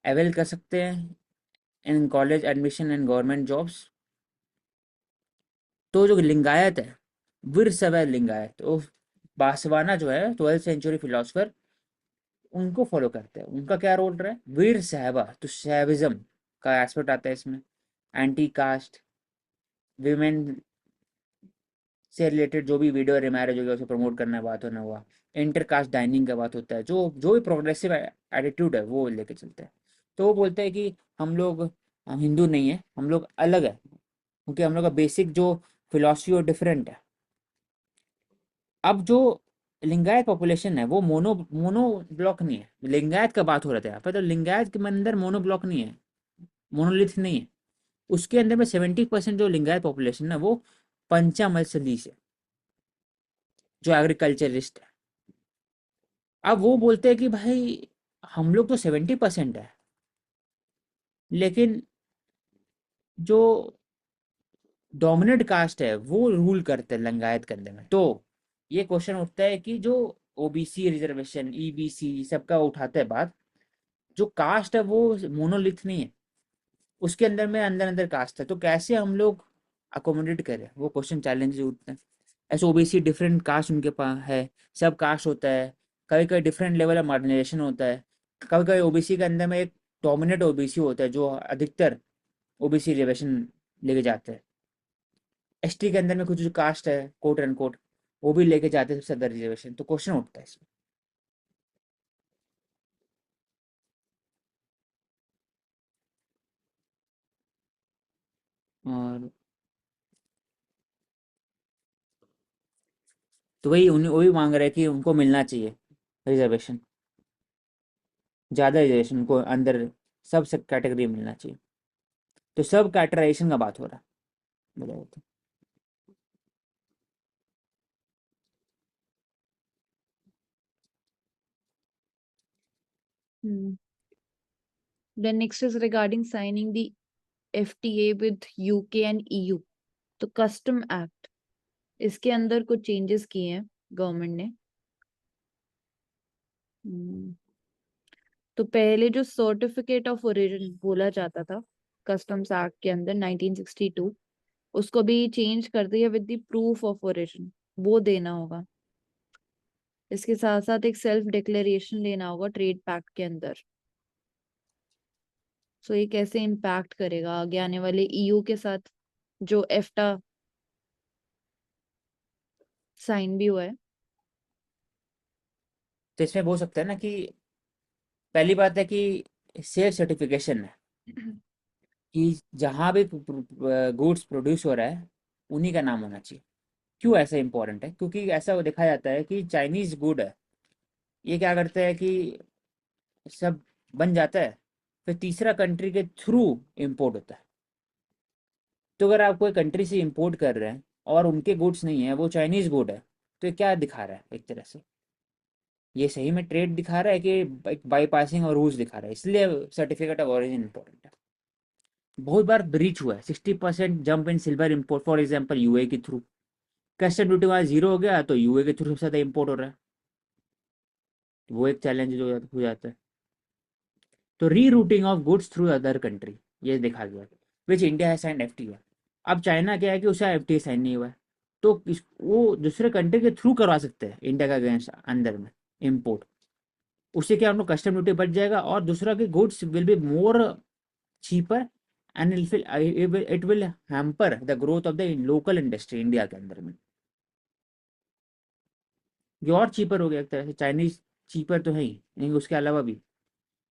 अवेल कर सकते हैं in college admission and government jobs. तो जो लिंगायत है, वीर शैव लिंगायत, तो बासवाना जो है 12th सेंचुरी फिलोसफर, उनको फॉलो करते हैं। उनका क्या रोल रहा है, वीर शैवा, तो शैविज्म का एस्पेक्ट आता है इसमें। एंटी कास्ट, विमेन से रिलेटेड जो भी वीडियो रिमैरेज हो गया उसे प्रमोट करना बात होना हुआ, इंटर कास्ट डाइनिंग का बात होता है, जो जो भी प्रोग्रेसिव एटीट्यूड है वो लेके चलते हैं। तो वो बोलते हैं कि हम हिंदू नहीं है, हम लोग अलग है, क्योंकि हम लोग का बेसिक जो फिलॉसफी और डिफरेंट है। अब जो लिंगायत पॉपुलेशन है वो मोनो मोनो ब्लॉक नहीं है, लिंगायत का बात हो रहा था यहाँ पे, तो लिंगायत के अंदर मोनो ब्लॉक नहीं है, मोनोलिथ नहीं है। उसके अंदर में 70% जो लिंगायत पॉपुलेशन है वो पंचामलसली से, जो एग्रीकल्चरिस्ट है। अब वो बोलते हैं कि भाई हम लोग तो 70% है, लेकिन जो डोमिनेंट कास्ट है वो रूल करते हैं लिंगायत के अंदर में। तो ये क्वेश्चन उठता है कि जो ओबीसी रिजर्वेशन, ईबीसी सबका उठाते हैं बात, जो कास्ट है वो मोनोलिथ नहीं है, उसके अंदर में अंदर अंदर कास्ट है, तो कैसे हम लोग अकोमोडेट करें, वो क्वेश्चन चैलेंज उठते हैं। ऐसे ओबीसी डिफरेंट कास्ट उनके पास है, सब कास्ट होता है, कभी कभी डिफरेंट लेवल ऑफ मार्जिनाइजेशन होता है, कभी कभी ओबीसी के अंदर में एक डोमिनेट ओबीसी होता है जो अधिकतर ओबीसी रिजर्वेशन लेके जाते हैं। एसटी के अंदर में कुछ जो कास्ट है कोट एंड कोट, वो भी लेके जाते हैं सबसे ज्यादा रिजर्वेशन, तो क्वेश्चन उठता है इसमें। और तो वही उन्हें वही मांग रहे हैं कि उनको मिलना चाहिए रिजर्वेशन, ज़्यादा रिजर्वेशन उनको अंदर सब सब कैटेगरी मिलना चाहिए। तो सब कैटेगराइजेशन का बात हो रहा है, बोला जाता है। Hmm. Then next is regarding signing the FTA with UK and EU. तो कस्टम एक्ट, इसके अंदर कुछ चेंजेस किए हैं गवर्नमेंट ने। Hmm. तो पहले जो सर्टिफिकेट ऑफ ओरिजिन बोला जाता था कस्टम्स एक्ट के अंदर 1962, उसको भी चेंज कर दिया with the proof of origin, वो देना होगा। इसके साथ साथ एक सेल्फ डिक्लेरेशन लेना होगा ट्रेड पैक्ट के अंदर। सो ये कैसे इम्पैक्ट करेगा आगे आने वाले ईयू के साथ, जो एफ्टा साइन भी हुआ है? तो इसमें बोल सकते हैं ना कि पहली बात है कि सेल्फ सर्टिफिकेशन है, कि जहाँ भी गुड्स प्रोड्यूस हो रहा है उन्हीं का नाम होना चाहिए। क्यों ऐसा इंपॉर्टेंट है, क्योंकि ऐसा देखा जाता है कि चाइनीज गुड है, ये क्या करते हैं कि सब बन जाता है, फिर तीसरा कंट्री के थ्रू इंपोर्ट होता है। तो अगर आप कोई कंट्री से इंपोर्ट कर रहे हैं और उनके गुड्स नहीं है, वो चाइनीज गुड है, तो ये क्या दिखा रहा है एक तरह से, ये सही में ट्रेड दिखा रहा है कि एक बाईपासिंग और रूल्स दिखा रहा है, इसलिए सर्टिफिकेट ऑफ ओरिजिन इंपॉर्टेंट है। बहुत बार ब्रीच हुआ है, 60% jump in silver import for example UAE के थ्रू, कस्टम ड्यूटी वहाँ जीरो हो गया तो यूए के थ्रू सबसे ज़्यादा इंपोर्ट हो रहा है, वो एक चैलेंज हो जाता है। तो री routing of goods through other country, ये देखा गया, विच इंडिया है साइन FTA। अब चाइना क्या है कि उसका FTA साइन नहीं हुआ है, तो वो दूसरे कंट्री के थ्रू करवा सकते हैं इंडिया का अगेंस्ट अंदर में इम्पोर्ट। उससे क्या उनको कस्टम ड्यूटी बच जाएगा, और दूसरा कि goods will be more cheaper, and it will hamper the growth of the local industry India के अंदर में। ये और चीपर हो गया एक तरह से, चाइनीज चीपर तो है ही, लेकिन उसके अलावा भी।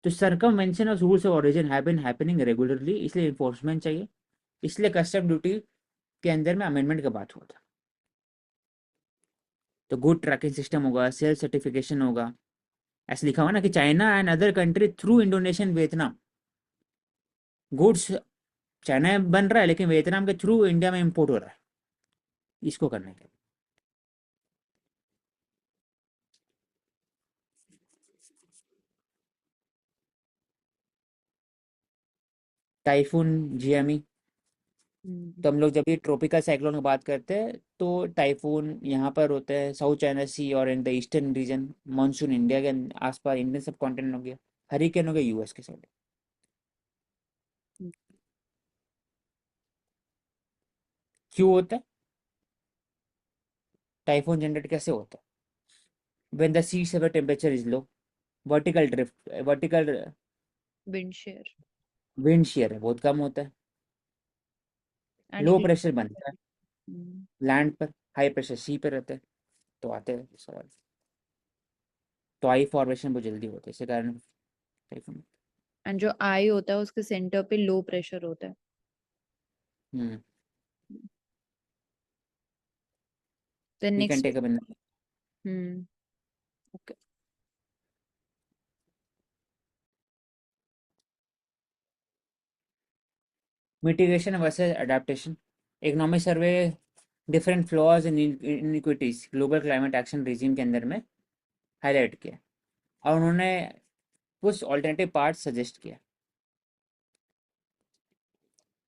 तो circumvention of rules of origin have been happening regularly, इसलिए इन्फोर्समेंट चाहिए, इसलिए कस्टम ड्यूटी के अंदर में अमेंडमेंट का बात हुआ था। तो गुड ट्रैकिंग सिस्टम होगा, सेल्फ सर्टिफिकेशन होगा। ऐसे लिखा हुआ ना कि China and other country through Indonesian Vietnam, goods China में बन रहा है लेकिन वियतनाम के थ्रू इंडिया में इंपोर्ट हो रहा है, इसको करने के। Typhoon, GME। तो हम लोग जब भी ट्रॉपिकल साइक्लोन की बात करते हैं तो टाइफून यहाँ पर होते हैं साउथ चाइना सी और in the eastern region. Monsoon India के आसपास, इंडियन सब कॉन्टिनेंट हो गया। हरिकेन हो गया US के साइड। क्यों होता है टाइफून जनरेट, कैसे होता है? When the sea level temperature is low, vertical drift, vertical wind shear wind shear है बहुत कम होता है, एंड लो हीट। प्रेशर बनता है लैंड पर, हाई प्रेशर सी पे रहता है। तो आते हैं सवाल। तो आई फॉर्मेशन बहुत जल्दी होता है, इसी कारण टाइफून। एंड जो आई होता है उसके सेंटर पे लो प्रेशर होता है। Hmm. Then we can next. Take up in hmm. Okay. Mitigation versus adaptation. Economic survey different flaws and inequities global climate action regime के अंदर में हाईलाइट किया, और उन्होंने कुछ ऑल्टरनेटिव पार्ट सजेस्ट किया।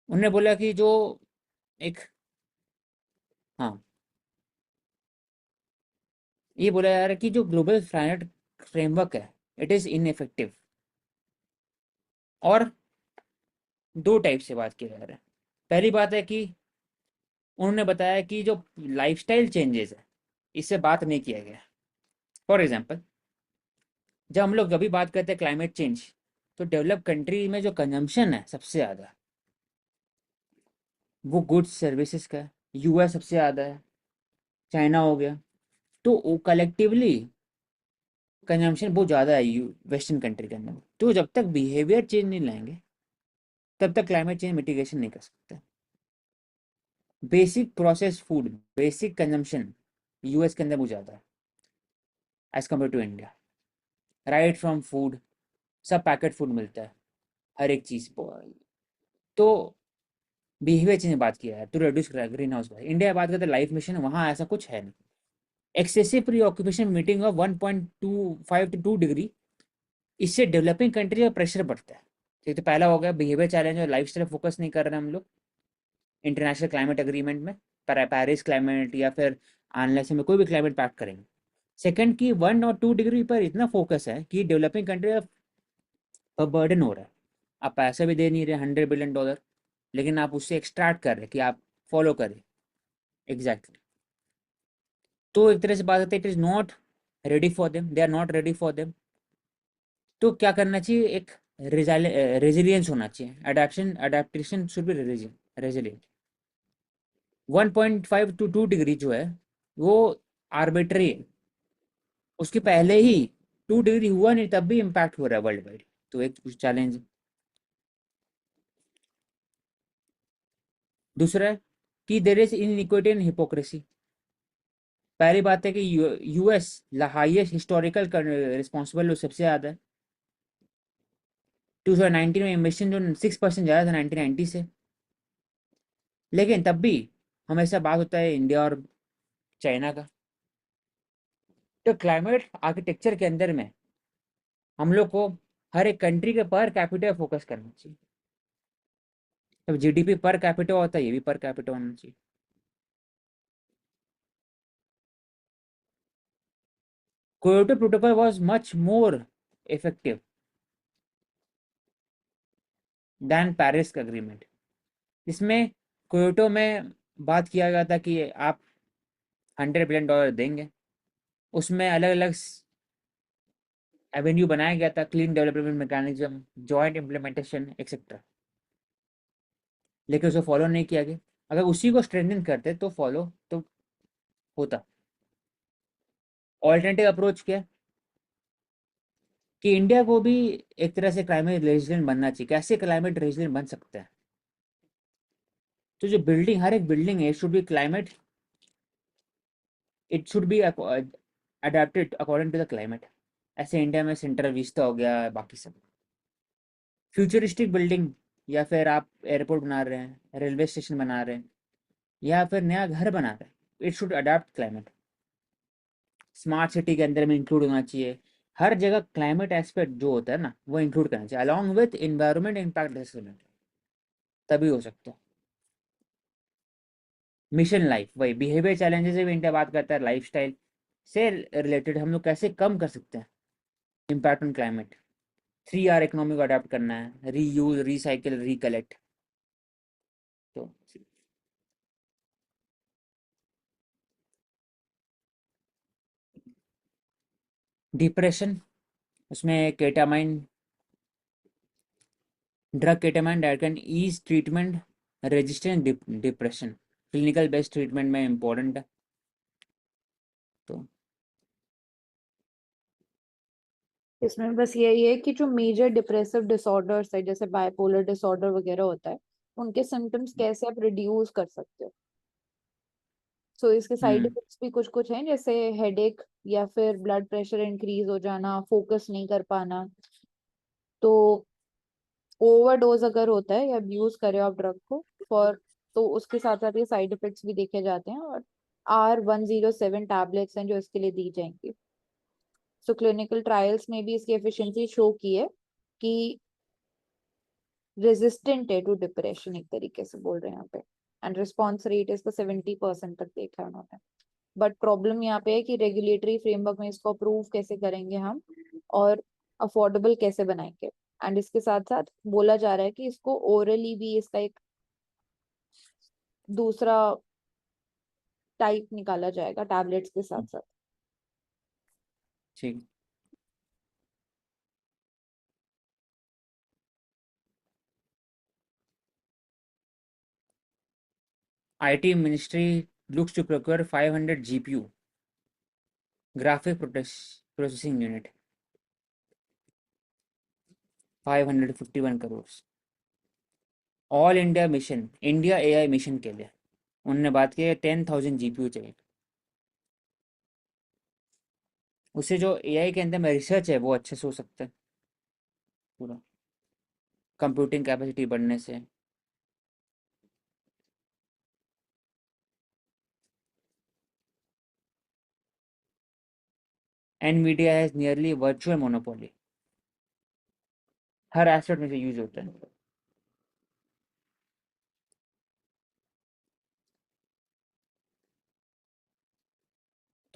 उन्होंने बोला कि जो एक, हाँ, ये बोला जा रहा है कि जो ग्लोबल क्लाइमेट फ्रेमवर्क है इट इज़ इनइफेक्टिव। और दो टाइप से बात किया जा रहा है। पहली बात है कि उन्होंने बताया कि जो लाइफस्टाइल चेंजेस है इससे बात नहीं किया गया। फॉर एग्जांपल, जब हम लोग कभी बात करते हैं क्लाइमेट चेंज, तो डेवलप कंट्री में जो कंजम्पशन है सबसे ज़्यादा वो गुड्स सर्विसेज का है। US सबसे ज़्यादा है, चाइना हो गया। तो वो कलेक्टिवली कंजम्पशन बहुत ज़्यादा है वेस्टर्न कंट्री के अंदर। तो जब तक बिहेवियर चेंज नहीं लाएंगे तब तक क्लाइमेट चेंज मिटिगेशन नहीं कर सकते। Basic process food, basic consumption US के अंदर बहुत ज़्यादा है as compare to India. Right from food, सब पैकेट फूड मिलता है, हर एक चीज़। तो बिहेवियर चेंज बात किया है to reduce greenhouse gas. India बात करते हैं लाइफ मिशन, वहाँ ऐसा कुछ है नहीं। Excessive pre occupation meeting of 1.25 to 2 degree, इससे डेवलपिंग कंट्री का प्रेशर बढ़ता है। ठीक, तो पहला हो गया बिहेवियर चैलेंज और लाइफ स्टाइल फोकस नहीं कर रहे हैं हम लोग इंटरनेशनल क्लाइमेट एग्रीमेंट में, पेरिस क्लाइमेट या फिर आने में कोई भी क्लाइमेट पैक्ट करेंगे। सेकंड की 1 और 2 डिग्री पर इतना फोकस है कि डेवलपिंग कंट्री का बर्डन हो रहा है। आप पैसे भी दे नहीं रहे $100 बिलियन, लेकिन आप उससे एक्सट्रैक्ट कर रहे कि आप फॉलो करें। एग्जैक्टली। तो एक तरह से बात करते हैं it is not ready for them, they are not ready for them. तो क्या करना चाहिए, एक रेजिलियंस होना चाहिए, adaptation should be resilient. 1.5 to 2 degree जो है वो आर्बिट्री है, उसके पहले ही 2 डिग्री हुआ नहीं तब भी इम्पैक्ट हो रहा है वर्ल्ड वाइड। तो एक चैलेंज। दूसरा है कि there is iniquity and hypocrisy. पहली बात है कि US हाईएस्ट हिस्टोरिकल रिस्पॉन्सिबल सबसे ज़्यादा है। 2019 में एमिशन जो 6% ज़्यादा था 1990 से, लेकिन तब भी हमेशा बात होता है इंडिया और चाइना का। तो क्लाइमेट आर्किटेक्चर के अंदर में हम लोग को हर एक कंट्री के पर कैपिटा फोकस करना चाहिए। जब GDP पर कैपिटा होता है ये भी पर कैपिटा होना चाहिए। Kyoto Protocol was much more effective than Paris Agreement. इसमें क्योटो में बात किया गया था कि आप $100 बिलियन देंगे, उसमें अलग अलग एवेन्यू बनाया गया था, clean development mechanism, joint implementation etcetera, लेकिन उसको फॉलो नहीं किया गया। अगर उसी को स्ट्रेंथन करते तो फॉलो तो होता। ऑल्टरनेटिव अप्रोच क्या है कि इंडिया को भी एक तरह से क्लाइमेट रेजिलिएंट बनना चाहिए। कैसे क्लाइमेट रेजिलिएंट बन सकता है? तो जो बिल्डिंग, हर एक बिल्डिंग है, it should be adapted according to the climate. ऐसे इंडिया में सेंट्रल विस्टा हो गया, बाकी सब फ्यूचरिस्टिक बिल्डिंग, या फिर आप एयरपोर्ट बना रहे हैं, रेलवे स्टेशन बना रहे हैं, या फिर नया घर बना रहे हैं, it should adapt climate. Smart city के अंदर में इंक्लूड होना चाहिए। हर जगह क्लाइमेट एस्पेक्ट जो होता है ना, वो इंक्लूड करना चाहिए along with environment impact assessment, तभी हो सकता है। मिशन लाइफ, वही बिहेवियर चैलेंजेस से भी इंडिया बात करता है, लाइफस्टाइल से रिलेटेड हम लोग कैसे कम कर सकते हैं impact on climate. 3R economy को अडेप्ट करना है, रीयूज, रिसाइकिल, रिकलेक्ट। तो डिप्रेशन, उसमें ketamine drug, ketamine that can ease treatment resistant depression, clinical based treatment में इम्पोर्टेंट है। तो इसमें बस यही है कि जो मेजर डिप्रेसिव डिसऑर्डर्स है, जैसे बाइपोलर डिसऑर्डर वगैरह होता है, उनके सिम्टम्स कैसे आप रिड्यूस कर सकते हो। सो इसके साइड हम्म इफेक्ट्स भी कुछ कुछ हैं, जैसे हेडेक या फिर ब्लड प्रेशर इंक्रीज हो जाना, फोकस नहीं कर पाना। तो ओवरडोज अगर होता है या अब्यूज करे आप ड्रग को फॉर, तो उसके साथ साथ ये साइड इफेक्ट्स भी देखे जाते हैं। और R107 टैबलेट्स हैं जो इसके लिए दी जाएंगी। सो क्लिनिकल ट्रायल्स में भी इसकी एफिशिएंसी शो की है कि रेजिस्टेंट है टू डिप्रेशन, एक तरीके से बोल रहे हैं यहाँ पे। एंड रिस्पॉन्स रेट इसका 70% तक देखा है उन्होंने। बट प्रॉब्लम यहाँ पे है कि रेगुलेटरी फ्रेमवर्क में इसको अप्रूव कैसे करेंगे हम, और अफोर्डेबल कैसे बनाएंगे। एंड इसके साथ साथ बोला जा रहा है कि इसको ओरली भी इसका एक दूसरा टाइप निकाला जाएगा टैबलेट्स के साथ साथ। ठीक। IT ministry looks to procure 500 GPU, graphic processing unit, 551 crores। All India mission, India AI mission के लिए उन्होंने बात की है 10,000 GPU चाहिए। उससे जो AI के अंदर में रिसर्च है वो अच्छे से हो सकता है, पूरा कंप्यूटिंग कैपेसिटी बढ़ने से। NVIDIA has nearly virtual monopoly, her aspect में से यूज होता है।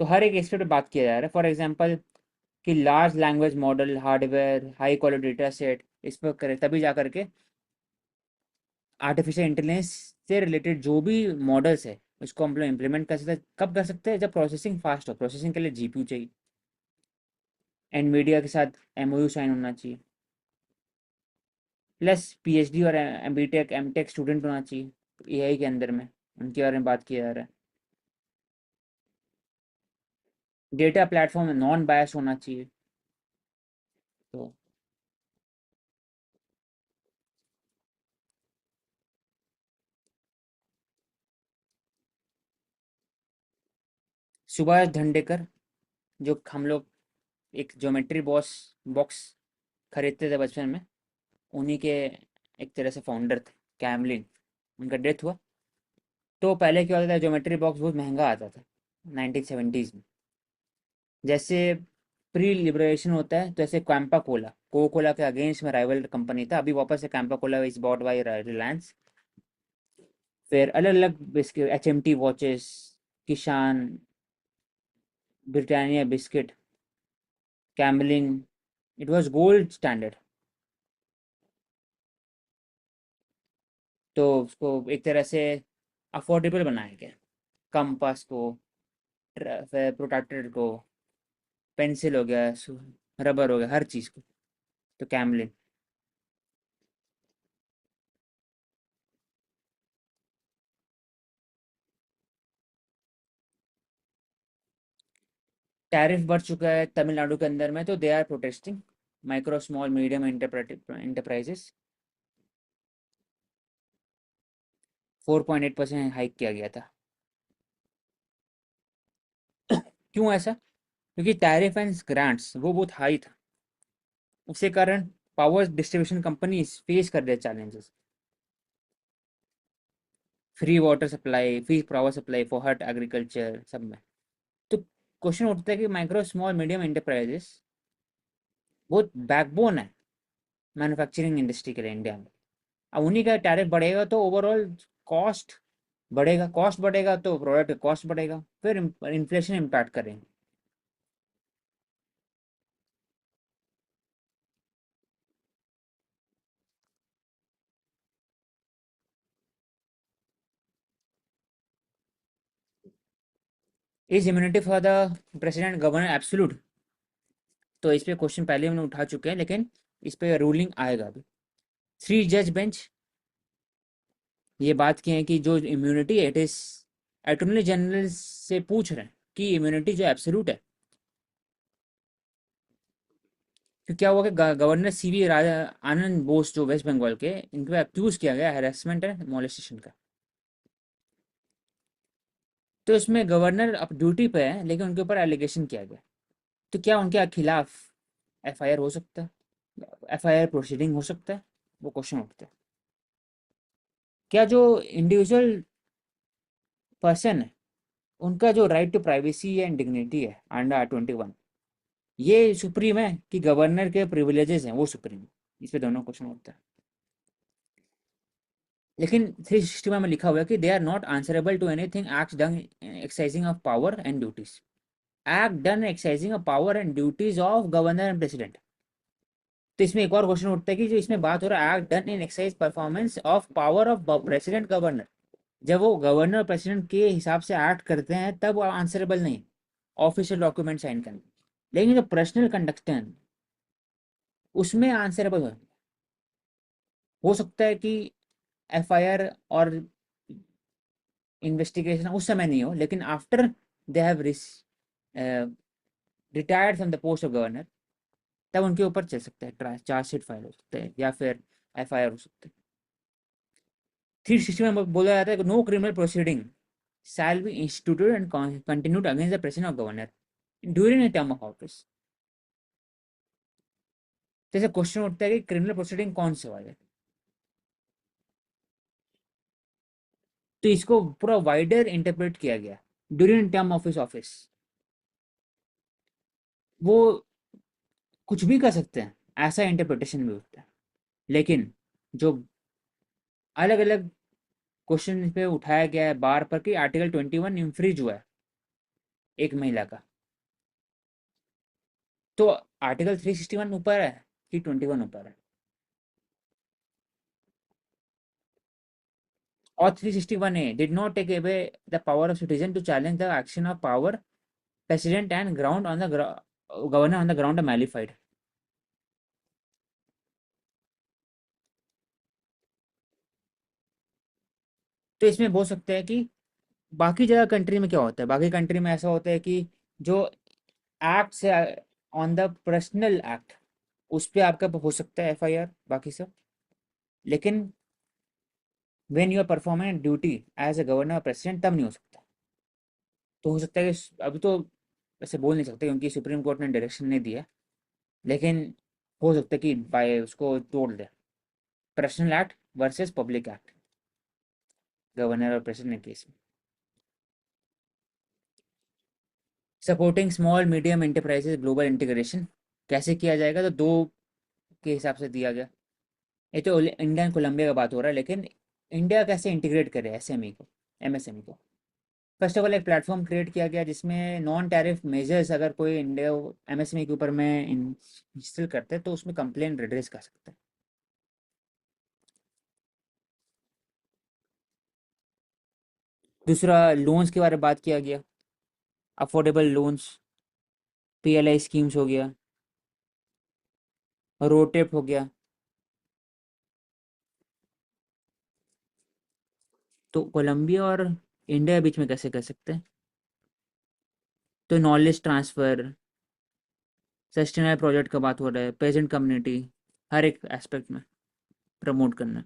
तो हर एक एस्पेक्ट पे बात किया जा रहा है। फॉर एग्जांपल कि large language model, hardware, high quality data set इस पर करें, तभी जा करके आर्टिफिशियल इंटेलिजेंस से रिलेटेड जो भी मॉडल्स है उसको हम लोग इम्प्लीमेंट कर सकते हैं। कब कर सकते हैं? जब प्रोसेसिंग फास्ट हो। प्रोसेसिंग के लिए GPU चाहिए। एनवीडिया के साथ MOU साइन होना चाहिए, प्लस PhD और BTech MTech स्टूडेंट होना चाहिए AI के अंदर में, उनके बारे में बात किया जा रहा है। डेटा प्लेटफॉर्म में नॉन बायस होना चाहिए। तो सुभाष धंडेकर, जो हम लोग एक ज्योमेट्री बॉक्स खरीदते थे बचपन में, उन्हीं के एक तरह से फाउंडर थे, कैमलिन। उनका डेथ हुआ। तो पहले क्या होता था, ज्योमेट्री बॉक्स बहुत महंगा आता था 1970s में। जैसे प्री लिबरेशन होता है, तो ऐसे कैंपा कोला, कोको कोला के अगेंस्ट में राइवल कंपनी था, अभी वापस से Campa Cola is bought by Reliance. फिर अलग अलग biscuit, HMT watches, Kishan, Britannia biscuit, Camlin, it was gold standard. तो उसको एक तरह से अफोर्डेबल बनाया गया, कंपास को, फिर प्रोट्रैक्टर को, पेंसिल हो गया, रबर हो गया, हर चीज़ को। तो कैमलिन। टैरिफ बढ़ चुका है तमिलनाडु के अंदर में, तो they are protesting, micro small medium enterprises. 4.8% hike किया गया था। क्यों ऐसा? क्योंकि टैरिफ एंड ग्रांट्स वो बहुत हाई था, उसके कारण पावर डिस्ट्रीब्यूशन कंपनीज फेस कर रहे challenges. Free water supply, free power supply for हट एग्रीकल्चर सब में। तो क्वेश्चन उठता है कि माइक्रो स्मॉल मीडियम एंटरप्राइजेस बहुत बैकबोन है मैन्युफैक्चरिंग इंडस्ट्री के लिए इंडिया में। अब उन्हीं का टैरिफ बढ़ेगा तो ओवरऑल कॉस्ट बढ़ेगा, कॉस्ट बढ़ेगा तो प्रोडक्ट कॉस्ट बढ़ेगा, फिर इन्फ्लेशन इम्पैक्ट करेंगे। Is immunity for the president governor absolute? तो इस पे क्वेश्चन पहले हमने उठा चुके हैं, लेकिन इस पे रूलिंग आएगा अभी। 3 जज बेंच ये बात की है कि जो इम्यूनिटी है, इट इज अटॉर्नी जनरल से पूछ रहे हैं कि इम्यूनिटी जो एब्सोल्यूट है। फिर क्या हुआ कि गवर्नर सीवी राजा आनंद बोस जो वेस्ट बंगाल के, इनको अक्यूज किया गया हैरेसमेंट एंड मोलेस्टेशन का। तो इसमें गवर्नर अब ड्यूटी पे है, लेकिन उनके ऊपर एलिगेशन किया गया। तो क्या उनके खिलाफ एफआईआर हो सकता है, एफआईआर प्रोसीडिंग हो सकता है? वो क्वेश्चन उठता है। क्या जो इंडिविजुअल पर्सन है, उनका जो right to privacy and dignity है अंडर 21, ये सुप्रीम है कि गवर्नर के प्रिविलेजेस हैं वो सुप्रीम है? इस पे दोनों क्वेश्चन होता है। लेकिन 360 में लिखा हुआ है कि they are not answerable to anything act done exercising of power and duties. Act done exercising of power and duties of governor and president. तो इसमें एक और क्वेश्चन उठता है कि जो इसमें बात हो रहा है act done in exercise performance of power of president governor, जब वो गवर्नर प्रेसिडेंट के हिसाब से एक्ट करते हैं तब वो आंसरेबल नहीं, ऑफिशियल डॉक्यूमेंट साइन करने। लेकिन जो पर्सनल कंडक्ट है उसमें आंसरेबल हो सकता है कि एफआईआर और इन्वेस्टिगेशन उस समय नहीं हो, लेकिन after they have retired from the post of governor, तब उनके ऊपर चल सकता है, चार्जशीट फाइल हो सकता है या फिर एफआईआर हो सकता है। 360 में बोला जाता है कि no criminal proceeding shall be instituted and continued against the president of governor during a term of office. जैसे क्वेश्चन उठता है कि क्रिमिनल प्रोसीडिंग कौन से वाले, तो इसको पूरा वाइडर इंटरप्रेट किया गया ड्यूरिंग टर्म ऑफ ऑफिस। वो कुछ भी कर सकते हैं, ऐसा इंटरप्रिटेशन भी होता है। लेकिन जो अलग अलग क्वेश्चन पे उठाया गया है बार पर कि आर्टिकल 21 इंफ्रिज हुआ है एक महिला का, तो आर्टिकल 361 ऊपर है कि 21 ऊपर है? और 361A did not take away the power of citizen to challenge the action of power president and ground on the governor on the ground of malafide. तो इसमें बोल सकते हैं कि बाकी जगह कंट्री में क्या होता है, बाकी कंट्री में ऐसा होता है कि जो एक्ट से ऑन द पर्सनल एक्ट उस पर आपका हो सकता है एफआईआर बाकी सब, लेकिन when you are performing duty as a governor president तब नहीं हो सकता। तो हो सकता है कि अभी तो ऐसे बोल नहीं सकते क्योंकि सुप्रीम कोर्ट ने डायरेक्शन नहीं दिया, लेकिन हो सकता है कि बाय उसको तोड़ दे, personal act versus public act governor और प्रेसिडेंट केस में। Supporting small medium enterprises global integration कैसे किया जाएगा, तो दो के हिसाब से दिया गया। ये तो इंडियन कोलंबिया का बात हो रहा है, लेकिन इंडिया कैसे इंटीग्रेट करे एसएमई को, एमएसएमई को? फर्स्ट ऑफ ऑल एक प्लेटफॉर्म क्रिएट किया गया जिसमें नॉन टैरिफ मेजर्स अगर कोई इंडिया एमएसएमई के ऊपर में इंस्टॉल करते हैं तो उसमें कंप्लेन रिड्रेस कर सकते हैं। दूसरा लोन्स के बारे में बात किया गया, अफोर्डेबल लोन्स, पीएलआई स्कीम्स हो गया, रोटेप हो गया। तो कोलंबिया और इंडिया के बीच में कैसे कर सकते हैं? तो नॉलेज ट्रांसफ़र, सस्टेनेबल प्रोजेक्ट का बात हो रहा है, पेजेंट कम्युनिटी, हर एक एस्पेक्ट में प्रमोट करना।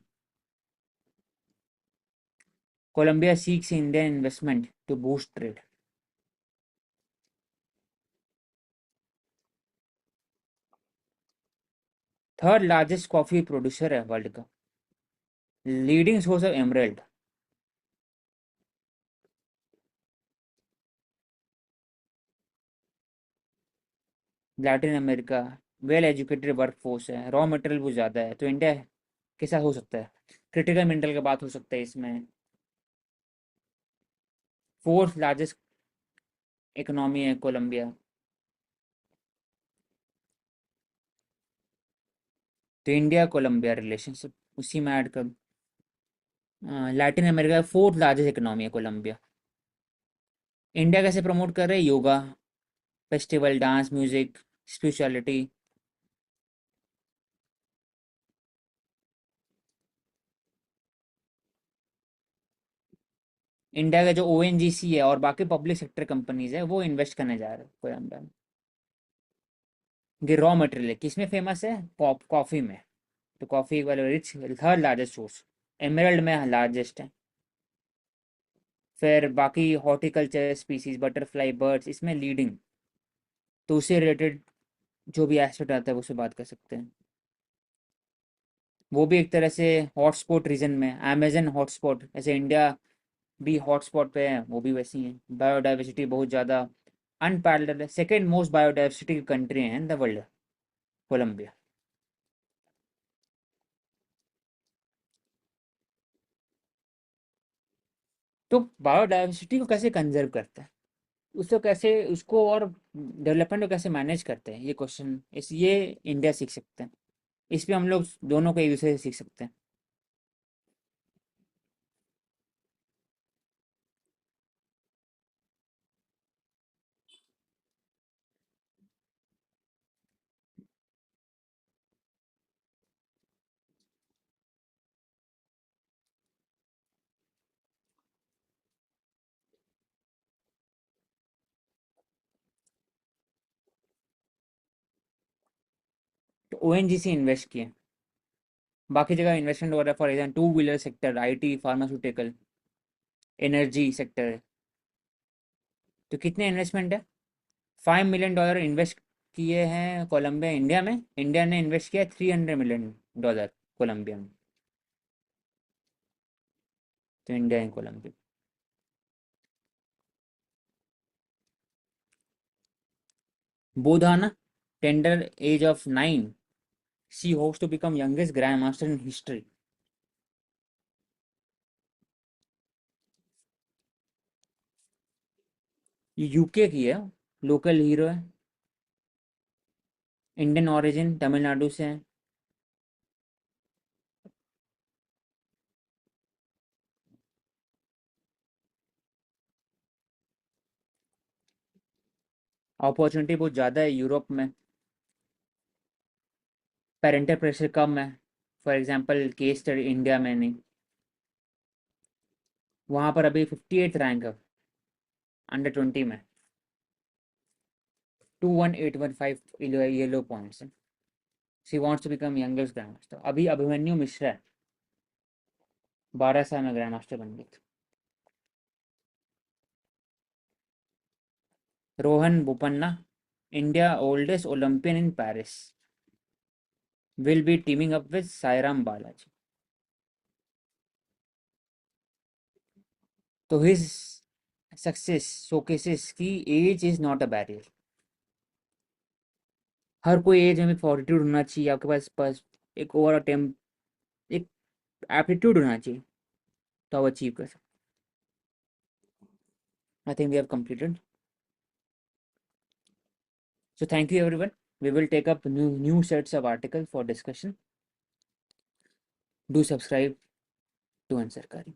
Colombia seeks Indian investment to boost trade. Third largest coffee producer है वर्ल्ड का, leading source of emerald. Latin America, well educated workforce है, रॉ मटेरियल बहुत ज़्यादा है, तो इंडिया के साथ हो सकता है। क्रिटिकल मिनरल का बात हो सकता है इसमें। फोर्थ लार्जेस्ट इकोनॉमी है कोलंबिया। तो इंडिया कोलंबिया रिलेशनशिप उसी में ऐड कर। Latin America fourth largest economy है कोलंबिया। इंडिया कैसे प्रमोट कर रहे हैं? Yoga, festival, dance, music, spirituality. India का जो ओएनजीसी है और बाकी पब्लिक सेक्टर कंपनीज है वो इन्वेस्ट करने जा रहे हैं कोलंबिया में। ये रॉ मटेरियल है, किसमें फेमस है? कॉफी में। तो कॉफी वाले rich, third largest source, emerald में लार्जेस्ट है। फिर बाकी हॉर्टिकल्चर स्पीसीज, बटरफ्लाई, बर्ड्स, इसमें लीडिंग। तो उससे रिलेटेड जो भी एस्पेक्ट आता है वो से बात कर सकते हैं। वो भी एक तरह से हॉटस्पॉट रीजन में, अमेजन हॉटस्पॉट, जैसे इंडिया भी हॉटस्पॉट पे है वो भी वैसी है। बायोडाइवर्सिटी बहुत ज़्यादा अनपैरेलल्ड है, सेकेंड मोस्ट बायोडाइवर्सिटी कंट्री है इन द वर्ल्ड कोलंबिया। तो बायोडाइवर्सिटी को कैसे कंजर्व करते हैं, उसको कैसे, उसको और डेवलपमेंट को कैसे मैनेज करते हैं, ये क्वेश्चन इस ये इंडिया सीख सकते हैं। इस पे हम लोग दोनों को एक दूसरे से सीख सकते हैं। तो ओएनजीसी इन्वेस्ट किए, बाकी जगह इन्वेस्टमेंट हो रहा है, for example two wheeler sector, IT, pharmaceutical, energy sector है। तो कितने इन्वेस्टमेंट है? $5 मिलियन इन्वेस्ट किए हैं कोलंबिया इंडिया में। इंडिया ने इन्वेस्ट किया $300 मिलियन कोलंबिया में। तो India in Colombia. Bodhana, tender age of 9, she hopes to become youngest grandmaster in history. ये यूके की है, लोकल हीरो है, इंडियन ओरिजिन, तमिलनाडु से है। अपॉर्चुनिटी बहुत ज़्यादा है यूरोप में, पेरेंटल प्रेशर कम है। For example case study India में नहीं, वहाँ पर अभी 58th रैंक है अंडर 20 में, 21815 येलो पॉइंट्स है। She wants to become youngest grandmaster. अभी अभिमन्यु मिश्रा है, 12 साल में ग्रैंड मास्टर बन गए थे। Rohan Bopanna, India oldest Olympian in Paris, will be teaming up with Sairam Balaji. तो हिज सक्सेस शोकेसेस की age is not a barrier. हर कोई एज में फॉर्टिट्यूड होना चाहिए आपके पास एक ओवर अटेम्प, एक एप्टीट्यूड होना चाहिए, तो आप अचीव कर सकते। I think we have completed. So thank you everyone. We will take up new sets of article for discussion. Do subscribe to Ansarkari.